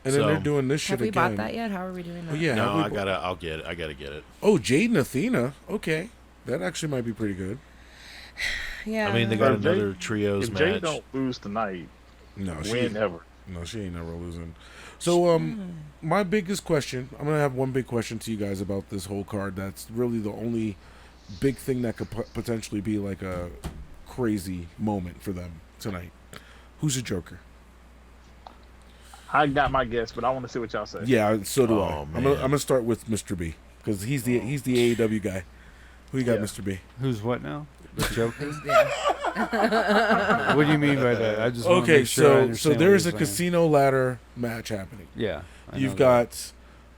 And then So- they're doing this shit have we again. bought that yet? How are we doing that? Oh, yeah. No, have we I'll get it. I gotta get it. Oh, Jade and Athena. Okay. That actually might be pretty good. Yeah. I mean, they got If Jade- another trios If Jay match. don't lose tonight, No, she win ever. No, she ain't never losing. So, my biggest question, I'm going to have one big question to you guys about this whole card. That's really the only big thing that could potentially be like a crazy moment for them tonight. Who's the Joker? I got my guess, but I want to see what y'all say. Yeah, so do Oh, I. I'm man. gonna start with Mr. B because he's the AEW guy. Who you got, Yeah. Mr. B? Who's what now? The Joker? Yeah. What do you mean by that? I just wanna Okay, make sure I so understand there what is a you're saying. casino ladder match happening. Yeah. I You've know that.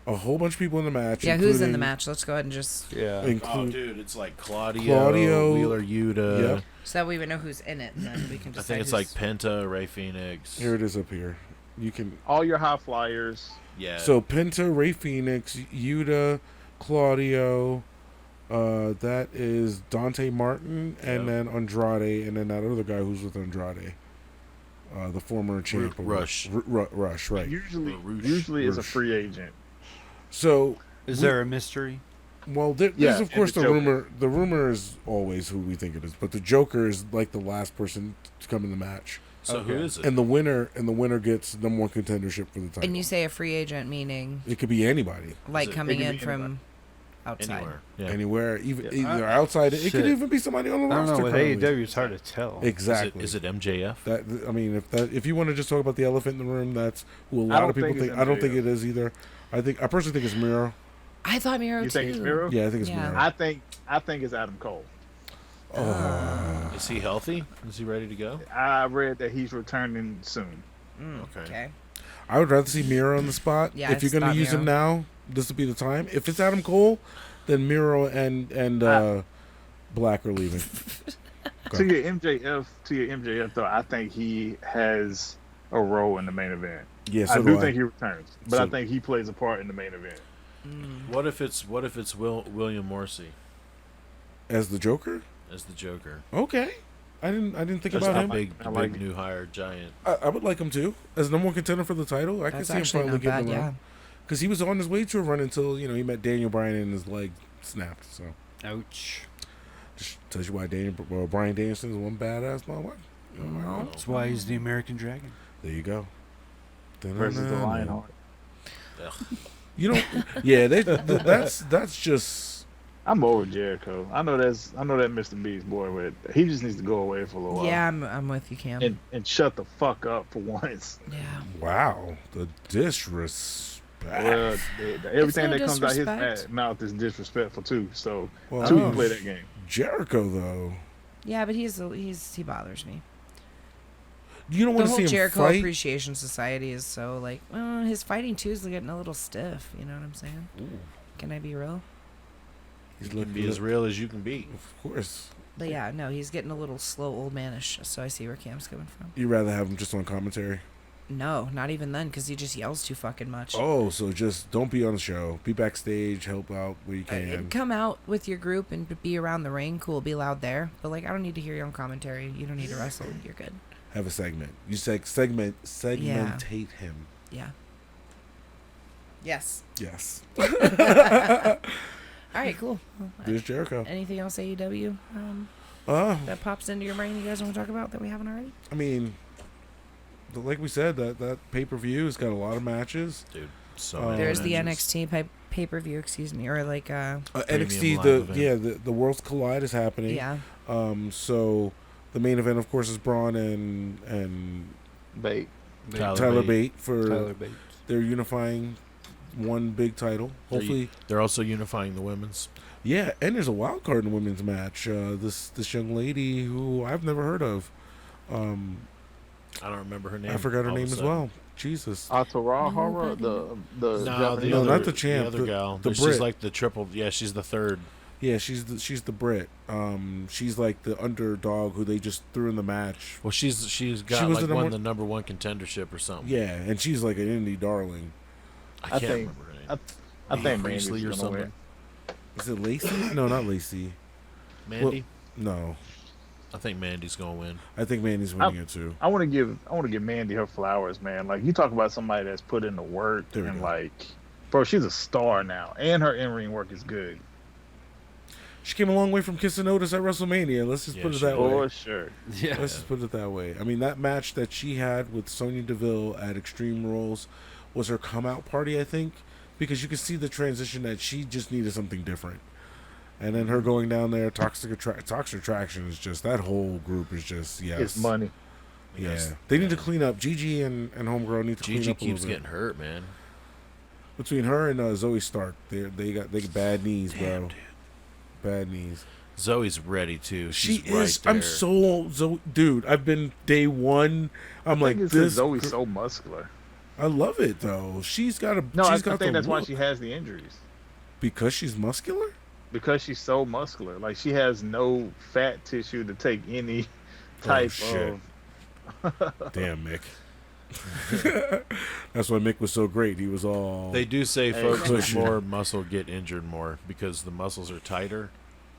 got a whole bunch of people in the match. Yeah, who's in the including- match? Let's go ahead and just... Yeah. Oh, Include, dude, it's like Claudio, Claudio, Wheeler Yuta. yep. So that we would know who's in it, and then we can I decide think it's like Penta, Ray Phoenix. Here it is up here. You can All your high flyers. Yeah. so Penta, Ray Phoenix, Yuta, Claudio. That is Dante Martin, and Yep. then Andrade, and then that other guy who's with Andrade, the former champ. of- Rush. Rush, right? Usually is a Rush. free agent. So, Is there a mystery? well, there's Yeah, of course and the the rumor. The rumor is always who we think it is, but the Joker is like the last person to come in the match, so who Okay. is it? and the winner gets number one contendership for the title. And you say a free agent, meaning It could be anybody, like it- coming it can in be from anybody. outside. Anywhere. Yeah. anywhere, even Yeah. either outside. It could Shit. even be somebody on the I don't roster. know. With currently. AEW, it's hard to tell. Exactly. Is it MJF? That I mean, if you want to just talk about the elephant in the room, that's who a I lot don't of people think think. it's I don't think MJF. it is either. I personally think it's Miro. I thought Miro You too. think it's Miro? Yeah, I think it's Yeah. Miro. I think it's Adam Cole. Is he healthy? Is he ready to go? I read that he's returning soon. Okay. Okay. I would rather see Miro on the spot. Yeah, if you're it's going to not use him Miro. now, this would be the time. If it's Adam Cole, then Miro and Black are leaving. To your MJF though, I think he has a role in the main event. Yeah, I so do I. think he returns, but So- I think he plays a part in the main event. What if it's William Morrissey As the Joker. as the Joker? Okay, I didn't think Just about a him. big, I like big it. new hire giant. I would like him too as number one contender for the title. I can That's see him actually finally not getting bad. the Yeah. run because he was on his way to a run until he met Daniel Bryan and his leg snapped. So. Ouch. Just tells you why Bryan Danielson is one badass motherfucker. No. That's why he's the American Dragon. There you go. Versus the Lionheart. You know, yeah, that's just. I'm over Jericho. I know that Mr. B's boy, but he just needs to go away for a little while. Yeah, I'm with you, Cam. And shut the fuck up for once. Yeah. Wow, the disrespect. Well, everything no that comes out his disrespect. mouth is disrespectful too. So Well, two can play that game. Jericho though, Yeah, but he bothers me. you don't The want to whole see him Jericho fight. Appreciation Society is so like, his fighting too is getting a little stiff. You know what I'm saying? Ooh, Can I be real? he's You can looking be as real as you can be. Of course, But yeah, no, he's getting a little slow, old manish. So I see where Cam's coming from. you'd rather have him just on commentary. No, not even then, because he just yells too fucking much. Oh, so just don't be on the show. Be backstage, help out where you can. Come out with your group and be around the ring. Cool, be loud there. But like, I don't need to hear you on commentary. You don't need to wrestle. You're good. Have a segment. You segmentate him. Yeah. Yes. Yes. All right, cool. Well, There's Jericho. anything else AEW that pops into your brain you guys want to talk about that we haven't already? I mean, like we said, that pay-per-view has got a lot of matches. Dude, so many There's the matches. NXT pay-per-view, excuse me, or like NXT, live event. the Worlds Collide is happening. yeah. So the main event, of course, is Braun and Bait. Tyler Bate for Tyler Bates. their unifying one big title. Hopefully, They're also unifying the women's. yeah. And there's a wild card in the women's match. This young lady who I've never heard of. I don't remember her name. I forgot her all of a name as sudden. well. Jesus. Atara Horror, Nobody. the No, Japanese. No, other, not the champ, The other the- gal. the She's Brit. like the triple. Yeah, she's the third. Yeah, she's the Brit. She's like the underdog who they just threw in the match. Well, she's got was like the won number- the number one contendership or something. Yeah, and she's like an indie darling. I I can't think- remember her name. I think Priestley Mandy's or gonna something. win. Is it Lacey? No, not Lacey. Mandy. No, I think Mandy's gonna win. I think Mandy's winning it too. I want to give Mandy her flowers, man. Like, you talk about somebody that's put in the work There we and go. like, bro, she's a star now, and her in-ring work is good. She came a long way from kissing Otis at WrestleMania. Let's just Yeah, put it she that did. way. For sure. Yeah. Let's just put it that way. I mean, that match that she had with Sonya Deville at Extreme Rules was her come out party, I think, because you could see the transition that she just needed something different. And then her going down there, Toxic Attraction is just, that whole group is just, yes. It's money. Yeah. Yes. They need to clean up. Gigi and Homegirl need to clean Gigi up a keeps little bit. getting hurt, man. Between her and Zoe Stark, they got bad knees, Damn, bro. dude. Bad knees. Zoe's ready too. She She's right is. there. I'm so Zoe, dude. I've been day one. I'm I like think it's 'cause this. Zoe's so muscular. I love it though. She's got a. No, I she's got think the that's why look. she has the injuries. Because she's muscular. Because she's so muscular. Like, she has no fat tissue to take any type shit. of. Damn, Mick. That's why Mick was so great. He was all. They do say Hey, folks with cushion. more muscle get injured more because the muscles are tighter.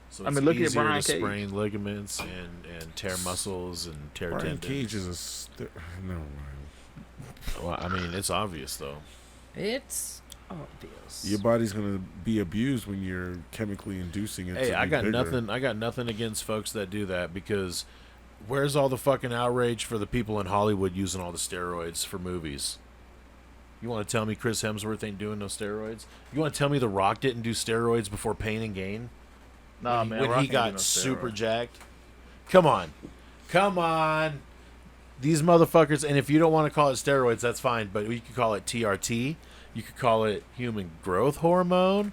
So I it's mean, look at easier Brian to Cage. sprain ligaments and tear muscles and tear Brian tendons. Cage is a. Never mind. Well, I mean, it's obvious though. It's obvious. Your body's gonna be abused when you're chemically inducing it. Hey, to I be got bigger. nothing. I got nothing against folks that do that because where's all the fucking outrage for the people in Hollywood using all the steroids for movies? You want to tell me Chris Hemsworth ain't doing no steroids? You want to tell me The Rock didn't do steroids before Pain and Gain? Nah, when man. when Rock he ain't got do no super steroids. jacked. Come on. These motherfuckers, and if you don't want to call it steroids, that's fine, but you could call it TRT. You could call it human growth hormone.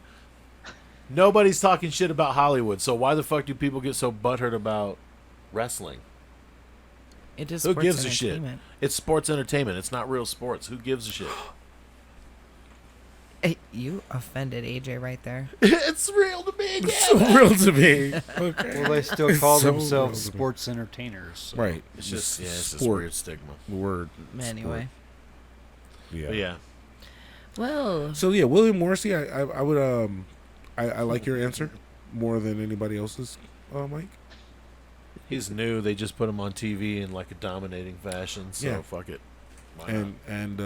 Nobody's talking shit about Hollywood, so why the fuck do people get so butthurt about wrestling? It is Who sports gives a shit? entertainment. It's sports entertainment. It's not real sports. Who gives a shit? Hey, you offended AJ right there. It's real to me. It's so real to me. Okay. Well, they still call So themselves real. sports entertainers. So. Right. It's just it's this sport weird stigma. word. Anyway. Yeah. But yeah. Well, So yeah, William Morrissey. I would I like your answer more than anybody else's, Mike. He's new. They just put him on TV in like a dominating fashion. So Yeah. fuck it. Why not? And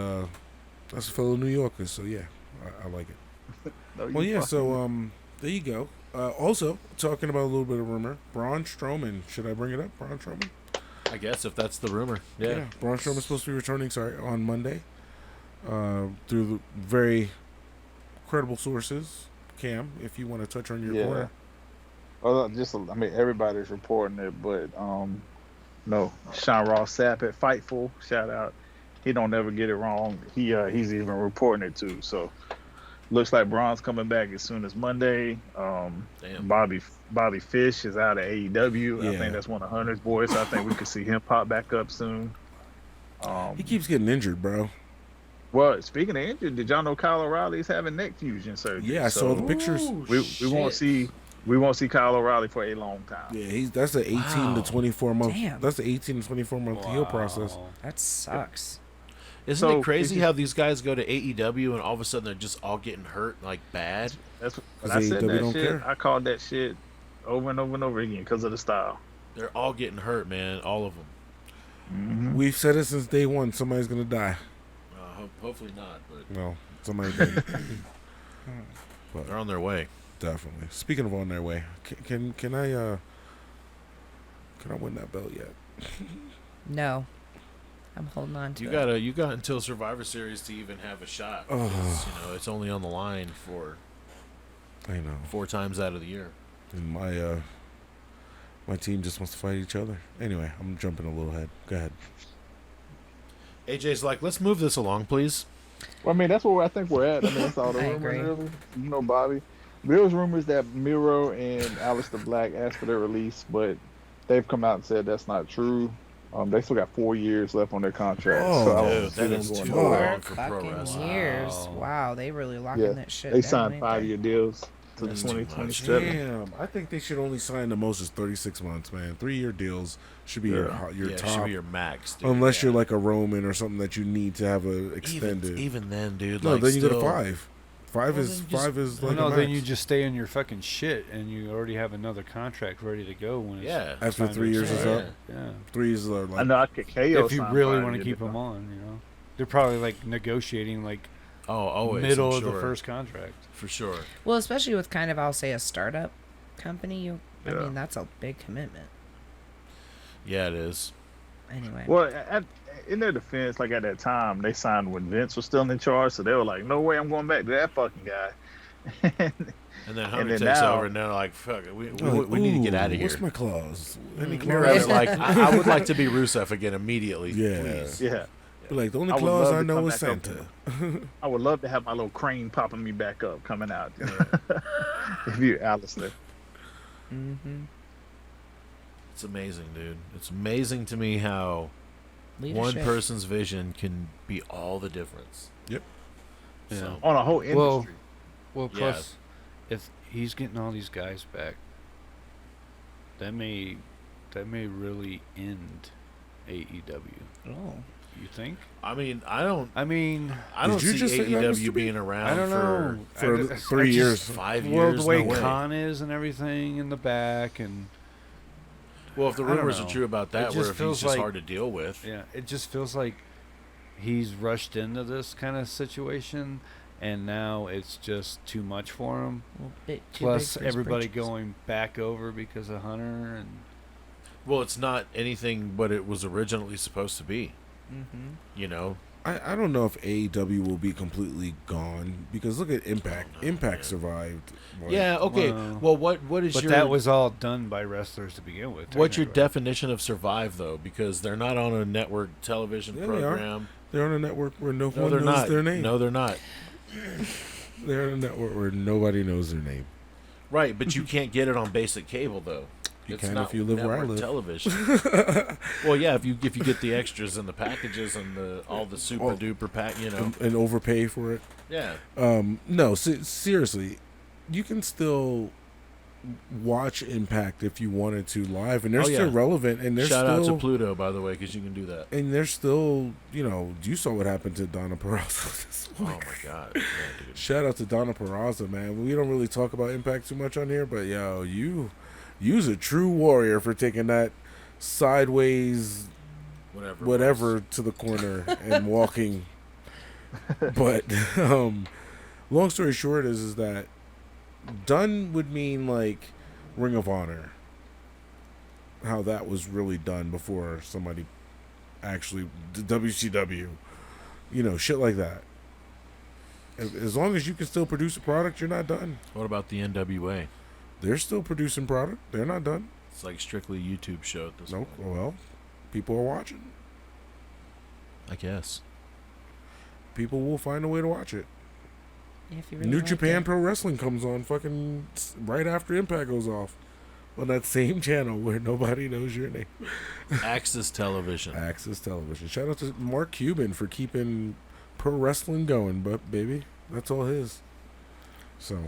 that's a fellow New Yorker. So yeah, I like it. No, you Well, yeah. fucking- So there you go. Also, talking about a little bit of rumor, Braun Strowman. Should I bring it up? Braun Strowman? I guess if that's the rumor. Yeah. Braun Strowman's supposed to be returning, on Monday. Through the very credible sources. Cam, if you want to touch on your corner. Well, everybody's reporting it, but no, Sean Ross Sapp at Fightful, shout out. He don't ever get it wrong. He's even reporting it too. So looks like Braun's coming back as soon as Monday. Damn. Bobby Fish is out of AEW. Yeah. I think that's one of Hunter's boys. So I think we could see him pop back up soon. He keeps getting injured, bro. Well, speaking of injured, did y'all know Kyle O'Reilly's having neck fusion surgery? Yeah, I saw the pictures. We won't see Kyle O'Reilly for a long time. Yeah, that's an 18 to 24 month. Damn. That's an 18 to 24 month heal process. That sucks. Isn't So, it crazy how these guys go to AEW and all of a sudden they're just all getting hurt like bad? That's Because I said AEW that don't shit. care. I called that shit over and over and over again because of the style. They're all getting hurt, man. All of them. Mm-hmm. We've said it since day one. Somebody's gonna die. Hopefully not, but No, somebody did. But they're on their way. definitely. Speaking of on their way, can I win that belt yet? No. I'm holding on to You it. got until Survivor Series to even have a shot. Oh. Because, it's only on the line for I know. 4 times out of the year. And my team just wants to fight each other. Anyway, I'm jumping a little ahead. Go ahead. AJ's like, let's move this along, please. Well, I mean, that's where I think we're at. I mean, that's all the I rumors, agree. really. Bobby. There was rumors that Miro and Aleister Black asked for their release, but they've come out and said that's not true. They still got 4 years left on their contract. Oh, so I dude, don't see that them is going too nowhere. long for pro fucking wrestling. years. Wow. Wow, they really locking Yeah, that shit they down. signed ain't 5-year deals to That's the too 2027. Damn, I think they should only sign the most is 36 months, man. 3-year deals should be your Yeah, top. should be your max, dude. Unless Yeah. you're like a Roman or something that you need to have a extended. Even then, dude. no, like, then you go to still- 5. Five Well, is then just- five is Well, like no, a then max. you just stay in your fucking shit, and you already have another contract ready to go when it's Yeah. After time 3 to years is expire. up? Yeah, 3 years are I like. know I could KO if you signed really 5 want to years keep ago. them on, they're probably like negotiating like Oh, always. middle I'm of the sure. first contract. For sure. Well, especially with kind of, I'll say, a startup company. I Yeah. mean, that's a big commitment. Yeah, it is. Anyway. Well, in their defense, like at that time, they signed when Vince was still in charge, so they were like, "No way, I'm going back to that fucking guy." And then Hunter then takes now- over, and they're like, "Fuck it, we like, need to get "Ooh, out of here." What's my clause? Any You're clause? right, like, I would like to be Rusev again immediately. Yeah. Please. Yeah, Be like the only I would clause love I to know come is back up Santa. I would love to have my little crane popping me back up coming out. If you're Alistair. Mm-hmm. It's amazing, dude. It's amazing to me how one Leadership. person's vision can be all the difference. Yep. Yeah. So, On a whole industry. Well, Yeah. plus, if he's getting all these guys back, that may really end AEW. Oh. You think? I mean, I don't Did you see just say that, Mr. AEW being around I don't know. For I 3 just- years. 5 Well, years. the way no way. Khan is and everything in the back, and Well, if the I don't rumors are know. true about that, It where just if he's feels just like- hard to deal with. yeah, it just feels like he's rushed into this kind of situation, and now it's just too much for him. Well, too Plus, big for his everybody britches. going back over because of Hunter, and Well, it's not anything what it was originally supposed to be. Mm-hmm. You know, I don't know if AEW will be completely gone because look at Impact. Oh, no, Impact man. survived. Like, yeah. Okay. Well, Well, what is but your that was all done by wrestlers to begin with. what's your technically. definition of survive though? Because they're not on a network television Yeah, they are. program. They're on a network where no No, one they're knows not. their name. No, they're not. They're on a network where nobody knows their name. Right, but you can't get it on basic cable though. You It's can not if you live where I network live. television. Well, yeah, if you get the extras and the packages and all the super Well, duper pack, you know. And overpay for it. Yeah. No, seriously, you can still watch Impact if you wanted to live, and they're Oh, yeah. still relevant, and they're Shout still out to Pluto, by the way, because you can do that. and they're still, you saw what happened to Donna Peraza this Oh week. my god. Yeah, dude. Shout out to Donna Peraza, man. We don't really talk about Impact too much on here, but yo, you's a true warrior for taking that sideways whatever to the corner and walking. But long story short is that done would mean like Ring of Honor. How that was really done before somebody actually WCW. You know, shit like that. As long as you can still produce a product, you're not done. What about the NWA? They're still producing product. They're not done. It's like strictly a YouTube show at this Nope. point. Well, people are watching. I guess. People will find a way to watch it. Yeah, if you really New like Japan it. Pro Wrestling comes on fucking right after Impact goes off. On that same channel where nobody knows your name. Axis Television. Access Television. Shout out to Mark Cuban for keeping pro wrestling going, but baby, that's all his. So,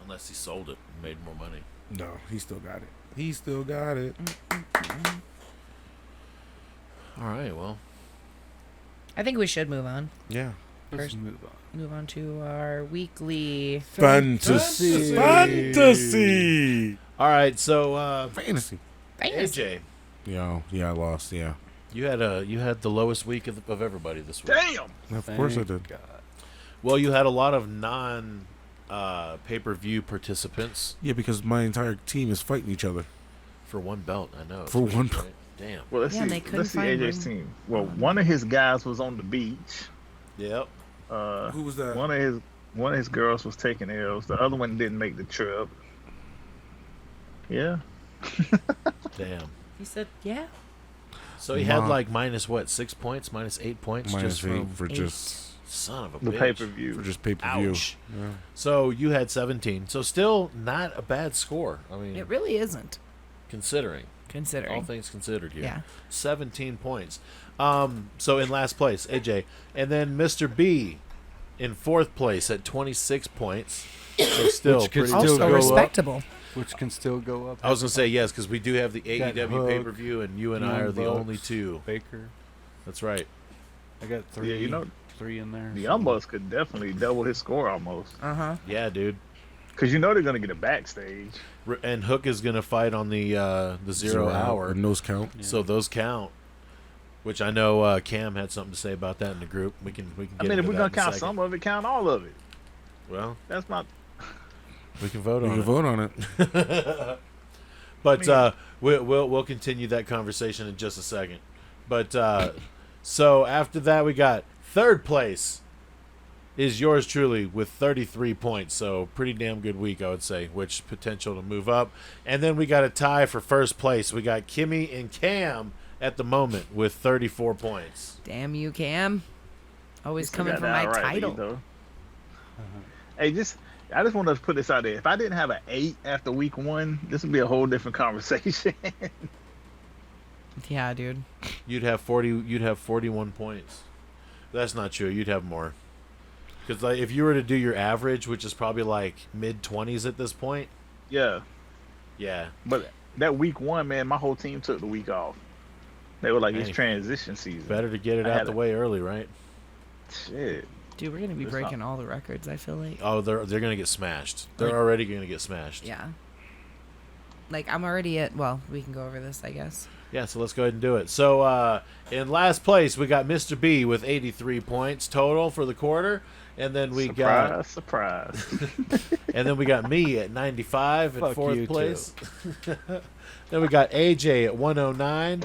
Unless he sold it and made more money. no, he still got it. He still got it. All right, well. I think we should move on. Yeah. Let's First- move on. Move on to our weekly. Fantasy. Fantasy. All right, so Fantasy. AJ, Yeah, I lost. Yeah. you had the lowest week of everybody this week. Damn. Of course I Thank did. God. Well, you had a lot of non pay-per-view participants Yeah, because my entire team is fighting each other. for one belt. I know. it's For weird, one right? Damn. Well, let's Yeah, and see. they couldn't Let's see find AJ's room. team. Well, one of his guys was on the beach. Yep. Who was that? One of his girls was taking L's. The other one didn't make the trip. Yeah. Damn. He said, "Yeah." So he had Ma- like minus what, 6 points, minus 8 points, Minus just 8 from for eight. just son of a The bitch. pay-per-view. for just pay per view. Ouch. Yeah. So you had 17. So still not a bad score. I mean, It really isn't, considering considering. all things considered here. Yeah. 17 points. So in last place, AJ, and then Mr. B in fourth place at 26 points. So still Which could pretty. still Also go up. respectable. Which can still go up. I was gonna say yes because we do have the Got AEW Hook, pay per view, and you and I are the Young only Bucks, two. Baker. That's right. I got three. Yeah, you know, three in there. the so- Young Bucks could definitely double his score almost. Uh-huh. Yeah, dude. Because you know they're going to get a backstage. And Hook is gonna fight on the 0 hour. And those count. Yeah. So those count. Which I know Cam had something to say about that in the group. We can get I mean, if into we're that going to in a count second. some of it, count all of it. Well, That's not. we can vote We on can it. vote on it. But we'll continue that conversation in just a second. But so after that, we got third place is yours truly with 33 points. So pretty damn good week, I would say, which potential to move up. And then we got a tie for first place. We got Kimmy and Cam at the moment with 34 points. Damn you, Cam. Always Still coming got for the my outright lead, title. though. Hey, I just want to put this out there. If I didn't have an 8 after week 1, this would be a whole different conversation. Yeah, dude. You'd have 41 points. That's not true. You'd have more. Because like, if you were to do your average, which is probably like mid-20s at this point, Yeah. yeah. But that week 1, man, my whole team took the week off. They were like, Hey. it's transition season. Better to get it I out had the a- way early, right? Shit. Dude, we're gonna be It's breaking all the records, I feel like. Oh, they're gonna get smashed. They're Like- already gonna get smashed. Yeah. Like, I'm already at, well, we can go over this, I guess. Yeah, so let's go ahead and do it. So in last place, we got Mr. B with 83 points total for the quarter, and then we Surprise. and then we got me at 95 in Fuck fourth you, place. Then we got AJ at 109.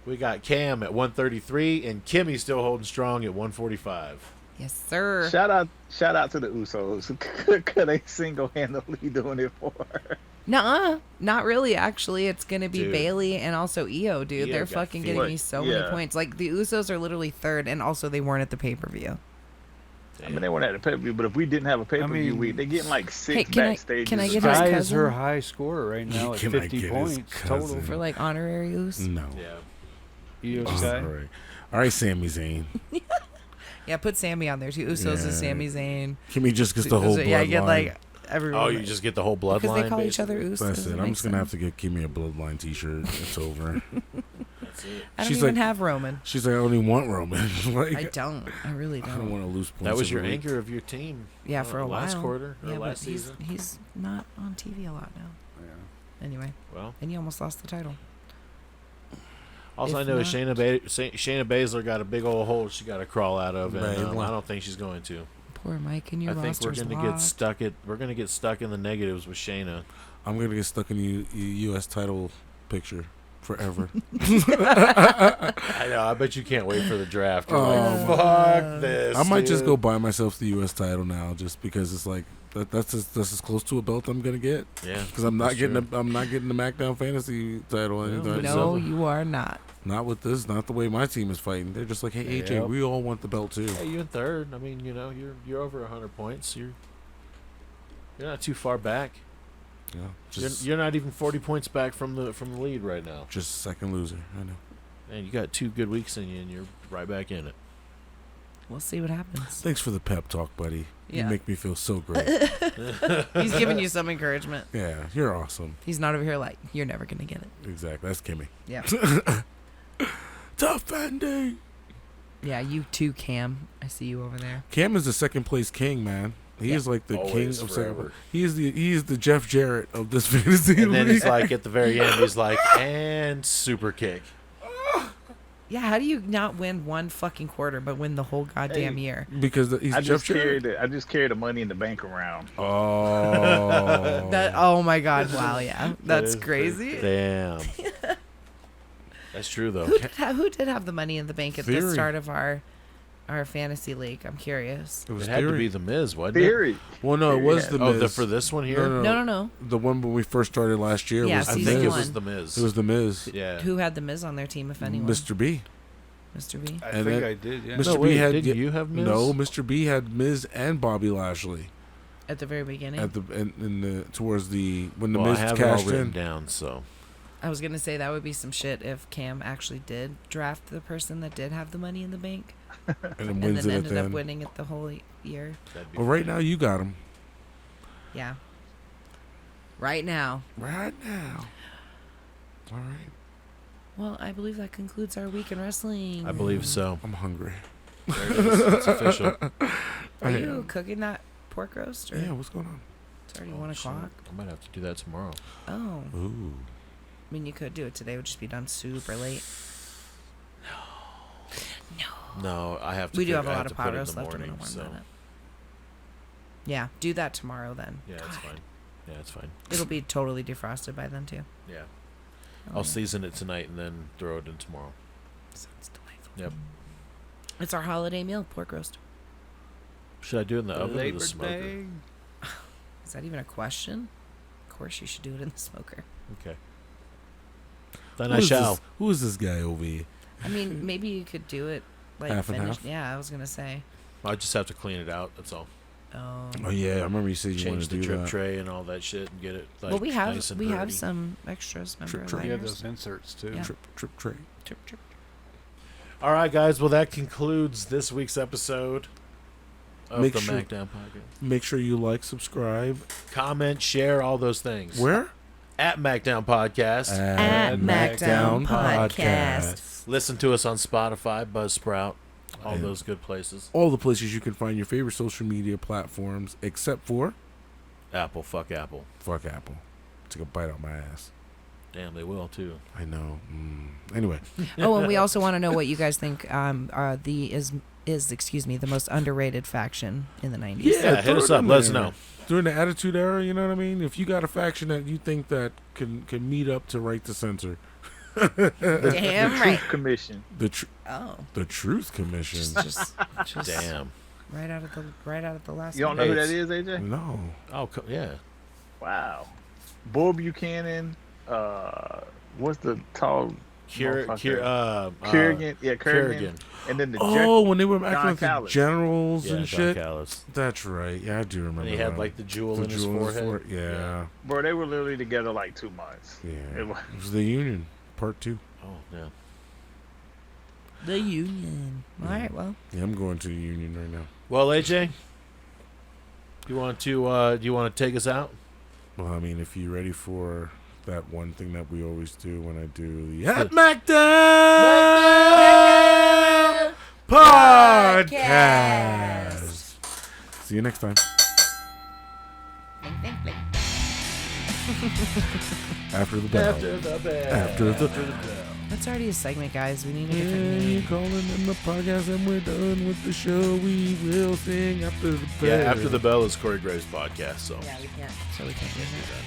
We got Cam at 133, and Kimmy still holding strong at 145. Yes, sir. Shout out to the Usos. Could they single-handedly doing it for her? Nuh-uh. Not really, actually. It's going to be Dude. Bailey and also Io, dude. Io They're got fucking feet. getting me so many Yeah. points. Like, the Usos are literally third, and also they weren't at the pay-per-view. I mean, they weren't at a pay-per-view, but if we didn't have a pay-per-view mean- week, they're getting like 6 Hey, backstage. can I get his Sky is cousin? her high score right now at Can I 50 get his points total. cousin? For, like, honorary Us. No. Yeah. Io Oh, Sky. all right, Sami Zayn. Yeah, put Sammy on there, too. Usos Yeah. is Sami Zayn. Kimmy just gets the whole bloodline. Yeah, get, like, everyone. Oh, you just get the whole bloodline. Because they call each basically? other Usos. That's it. It I'm makes just gonna have sense. to get Kimmy a bloodline T-shirt. It's over. That's it. I don't She's even like- have Roman. She's like, I only want Roman. Like, I don't. I really I don't don't. want to lose points. That was your every week. anchor of your team. Yeah, for a while. Last quarter or Yeah, last but season. he's not on TV a lot now. Yeah. Anyway, Well, and he almost lost the title. also I If know is not- Shayna Baszler got a big old hole she got to crawl out of, and Man, I don't think she's going to. Poor Mike and your I think we're roster's gonna get stuck in the negatives with Shayna. I'm gonna get stuck in the U.S. title picture forever. I know. I bet you can't wait for the draft. You're like, fuck this. I might dude. just go buy myself the U.S. title now, just because it's like that's as close to a belt I'm gonna get. Yeah, Because I'm not that's getting true. I'm not getting the MACKDOwn Fantasy title anytime No, soon. No, you are not. Not with this. Not the way my team is fighting. They're just like, hey AJ, Yep. we all want the belt too. Hey, you in third. I mean, you're over 100 points. You're not too far back. Yeah, just You're not even 40 points back from the lead right now. just second loser. I know. And you got 2 good weeks in you, and you're right back in it. We'll see what happens. Thanks for the pep talk, buddy. You Yeah. make me feel so great. He's giving you some encouragement. Yeah, you're awesome. He's not over here like, you're never going to get it. Exactly. That's Kimmy. Yeah. Defending. Yeah, you too, Cam. I see you over there. Cam is the second place king, man. He Yeah. is like the Always, king of second. forever. He is the Jeff Jarrett of this fantasy And then league. he's like, at the very end, he's like, and super kick. Yeah, how do you not win one fucking quarter but win the whole goddamn Hey. year? because he's I Jeff just Jarrett. I just carried the money in the bank around. Oh, Oh my god, wow, yeah. That's That is crazy. Damn. That's true, though. Who did have the money in the bank at the Theory. start of our fantasy league? I'm curious. it was It had to Theory. be the Miz, wasn't Theory. Well, no, it was the it? Miz. For this one here? No. The one when we first started last year Yeah, was I the think Miz. it one. was the Miz. It was the Miz. Yeah. Who had the Miz on their team, if anyone? Mr. B. Mr. B. I And think then I did. Yeah. Mr. No, B wait, had didn't you have Miz? No, Mr. B had Miz and Bobby Lashley At the very beginning. at the in the towards the when the Well, I Miz have it all cashed written in. down, so. I was gonna say that would be some shit if Cam actually did draft the person that did have the money in the bank And then and wins then it at ended the up end. winning it the whole year. That'd be Well, right funny. now you got him. Yeah. Right now. Right now. All right. Well, I believe that concludes our week in wrestling. I believe so. I'm hungry. There it is. It's official. Are I you am. cooking that pork roast? Or Yeah, what's going on? it's already Oh, 1 shit. o'clock. I might have to do that tomorrow. Oh. Ooh. I mean, you could do it today. It would just be done super late. No, I have to. We do have a I lot of to pot put it in roast the left. I'm morning, gonna so warm that up. Yeah, do that tomorrow then. yeah, it's fine. Yeah, it's fine. It'll be totally defrosted by then too. Yeah, Oh, I'll season it tonight and then throw it in tomorrow. Sounds delightful. Yep. It's our holiday meal, pork roast. Should I do it in the oven or Labor the smoker? Day. Is that even a question? Of course, you should do it in the smoker. Okay. Then Who I is shall. this- Who is this guy over here? I mean, maybe you could do it like Half and finished. half? Yeah, I was gonna say. I just have to clean it out. That's all. Oh yeah, I remember you said you wanted Change to the do drip that. tray and all that shit and get it like well, we have nice and we have pretty. some extras. Remember, Trip tray. Yeah, liners? those inserts too. Yeah. Trip tray. Trip, trip. All right, guys. Well, that concludes this week's episode of Make the sure- MACKDOwn Podcast. Make sure you like, subscribe. Comment, share, all those things. Where? At MACKDOwn Podcast. At MACKDOwn Podcast. Listen to us on Spotify, Buzzsprout, all And those good places. all the places you can find your favorite social media platforms, except for Apple, fuck Apple. fuck Apple. Took a bite out my ass. Damn, they will too. I know. Anyway, Oh, and we also want to know what you guys think. The most underrated faction in the 90s. Yeah, hit throw us it up. in Let us there. know. During the Attitude Era, you know what I mean? If you got a faction that you think that can meet up to Right to Censor, Damn right. Truth Commission. Oh, the Truth Commission. just Damn. right out of the last. You don't one. know who Hey, that is, AJ? No. Oh, yeah. Wow. Bull Buchanan. What's the tall? Kerrigan. Kerrigan. Yeah, Kerrigan. Kerrigan. And then the Oh, when they were Don acting like the Callis. generals Yeah, and Don shit. Callis. That's right. Yeah, I do remember. And he had that. like the jewel The in his jewel forehead. Yeah. bro, they were literally together like 2 months. Yeah. It was- It was the Union, part 2. Oh, yeah. The Union. All right, well, Yeah, I'm going to the Union right now. Well, AJ, you want to take us out? Well, I mean, if you're ready for that one thing that we always do when I do the At MACKDOwn Podcast. See you next time. After the bell. After the bell. After the bell. That's already a segment, guys. We need a different Yeah, name. you calling in the podcast and we're done with the show. We will sing after the bell. Yeah, after the bell is Corey Graves' podcast. So Yeah, we can't. So we can't do that.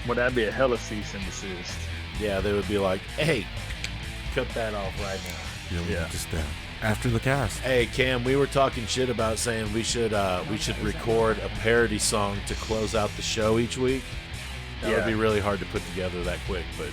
Well, that'd be a hella cease and desist. yeah, they would be like, "Hey, cut that off right now." Yeah, just after the cast. Hey Cam, we were talking shit about saying we should record a parody song to close out the show each week. That would Yeah. be really hard to put together that quick, but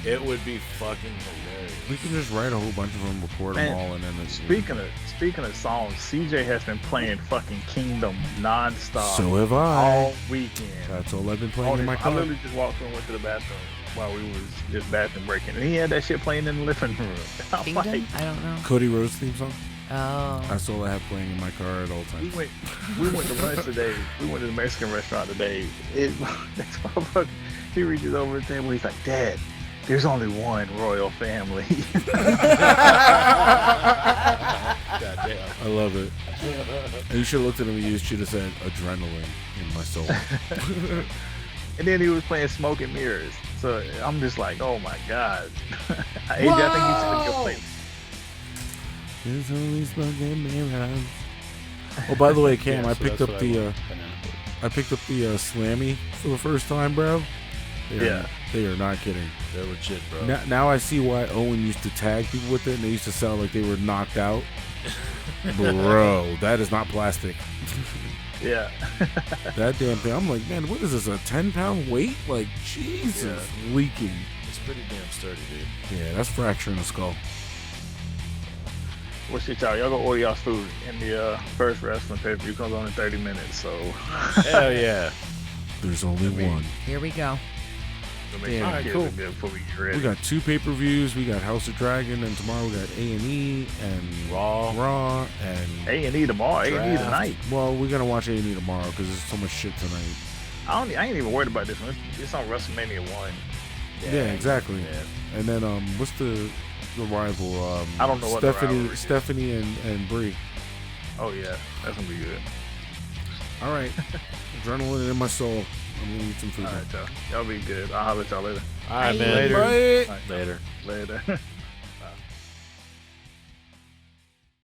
it would be fucking hilarious. We can just write a whole bunch of them, record Man, them all, and then Speaking of songs, CJ has been playing fucking Kingdom nonstop so have I. all weekend. That's all I've been playing in my I car. literally just walked in and went to the bathroom while we was just bathroom breaking, and he had that shit playing in the living room. I'm Kingdom? like, I don't know. Cody Rhodes theme song. Oh. That's all I have playing in my car at all we times. went to lunch today. We went to the Mexican restaurant today. This motherfucker, he reaches over the table. He's like, "Dad, there's only one royal family." Goddamn. I love it. And you should have looked at him and you should have said adrenaline in my soul. And then he was playing Smoke and Mirrors. So I'm just like, oh my god. AJ, I think you should go play. There's only smoking mirrors. Oh, by the way, Cam, Yeah, I so picked that's up what the want. I picked up the Slammy for the first time, bro. Yeah. They are not kidding. They're legit, bro. Now I see why Owen used to tag people with it, and they used to sound like they were knocked out. Bro, that is not plastic. Yeah. That damn thing. I'm like, man, what is this? A 10-pound weight? Like, Jesus, leaking. It's pretty damn sturdy, dude. Yeah, that's fracturing the skull. Well, shit, y'all go order y'all's food. And the first wrestling pay-per-view comes on in 30 minutes, so Hell yeah. There's only one. Here we go. we'll make Damn. sure Alright, kids cool. are good before we get ready. We got 2 pay-per-views. We got House of Dragon, and tomorrow we got A&E and Raw. and A&E tomorrow, A&E Draft. tonight. well, we're gonna watch A&E tomorrow because there's so much shit tonight. I ain't even worried about this one. It's on WrestleMania 1. Yeah, exactly. Yeah. And then what's the rival? I don't know what the rivalry is. Stephanie and Brie. Oh yeah, that's gonna be good. All right, adrenaline in my soul. I'm gonna eat some food. All right, y'all be good. I'll holler at y'all later. All right, Later. man. Bye. Later. Later.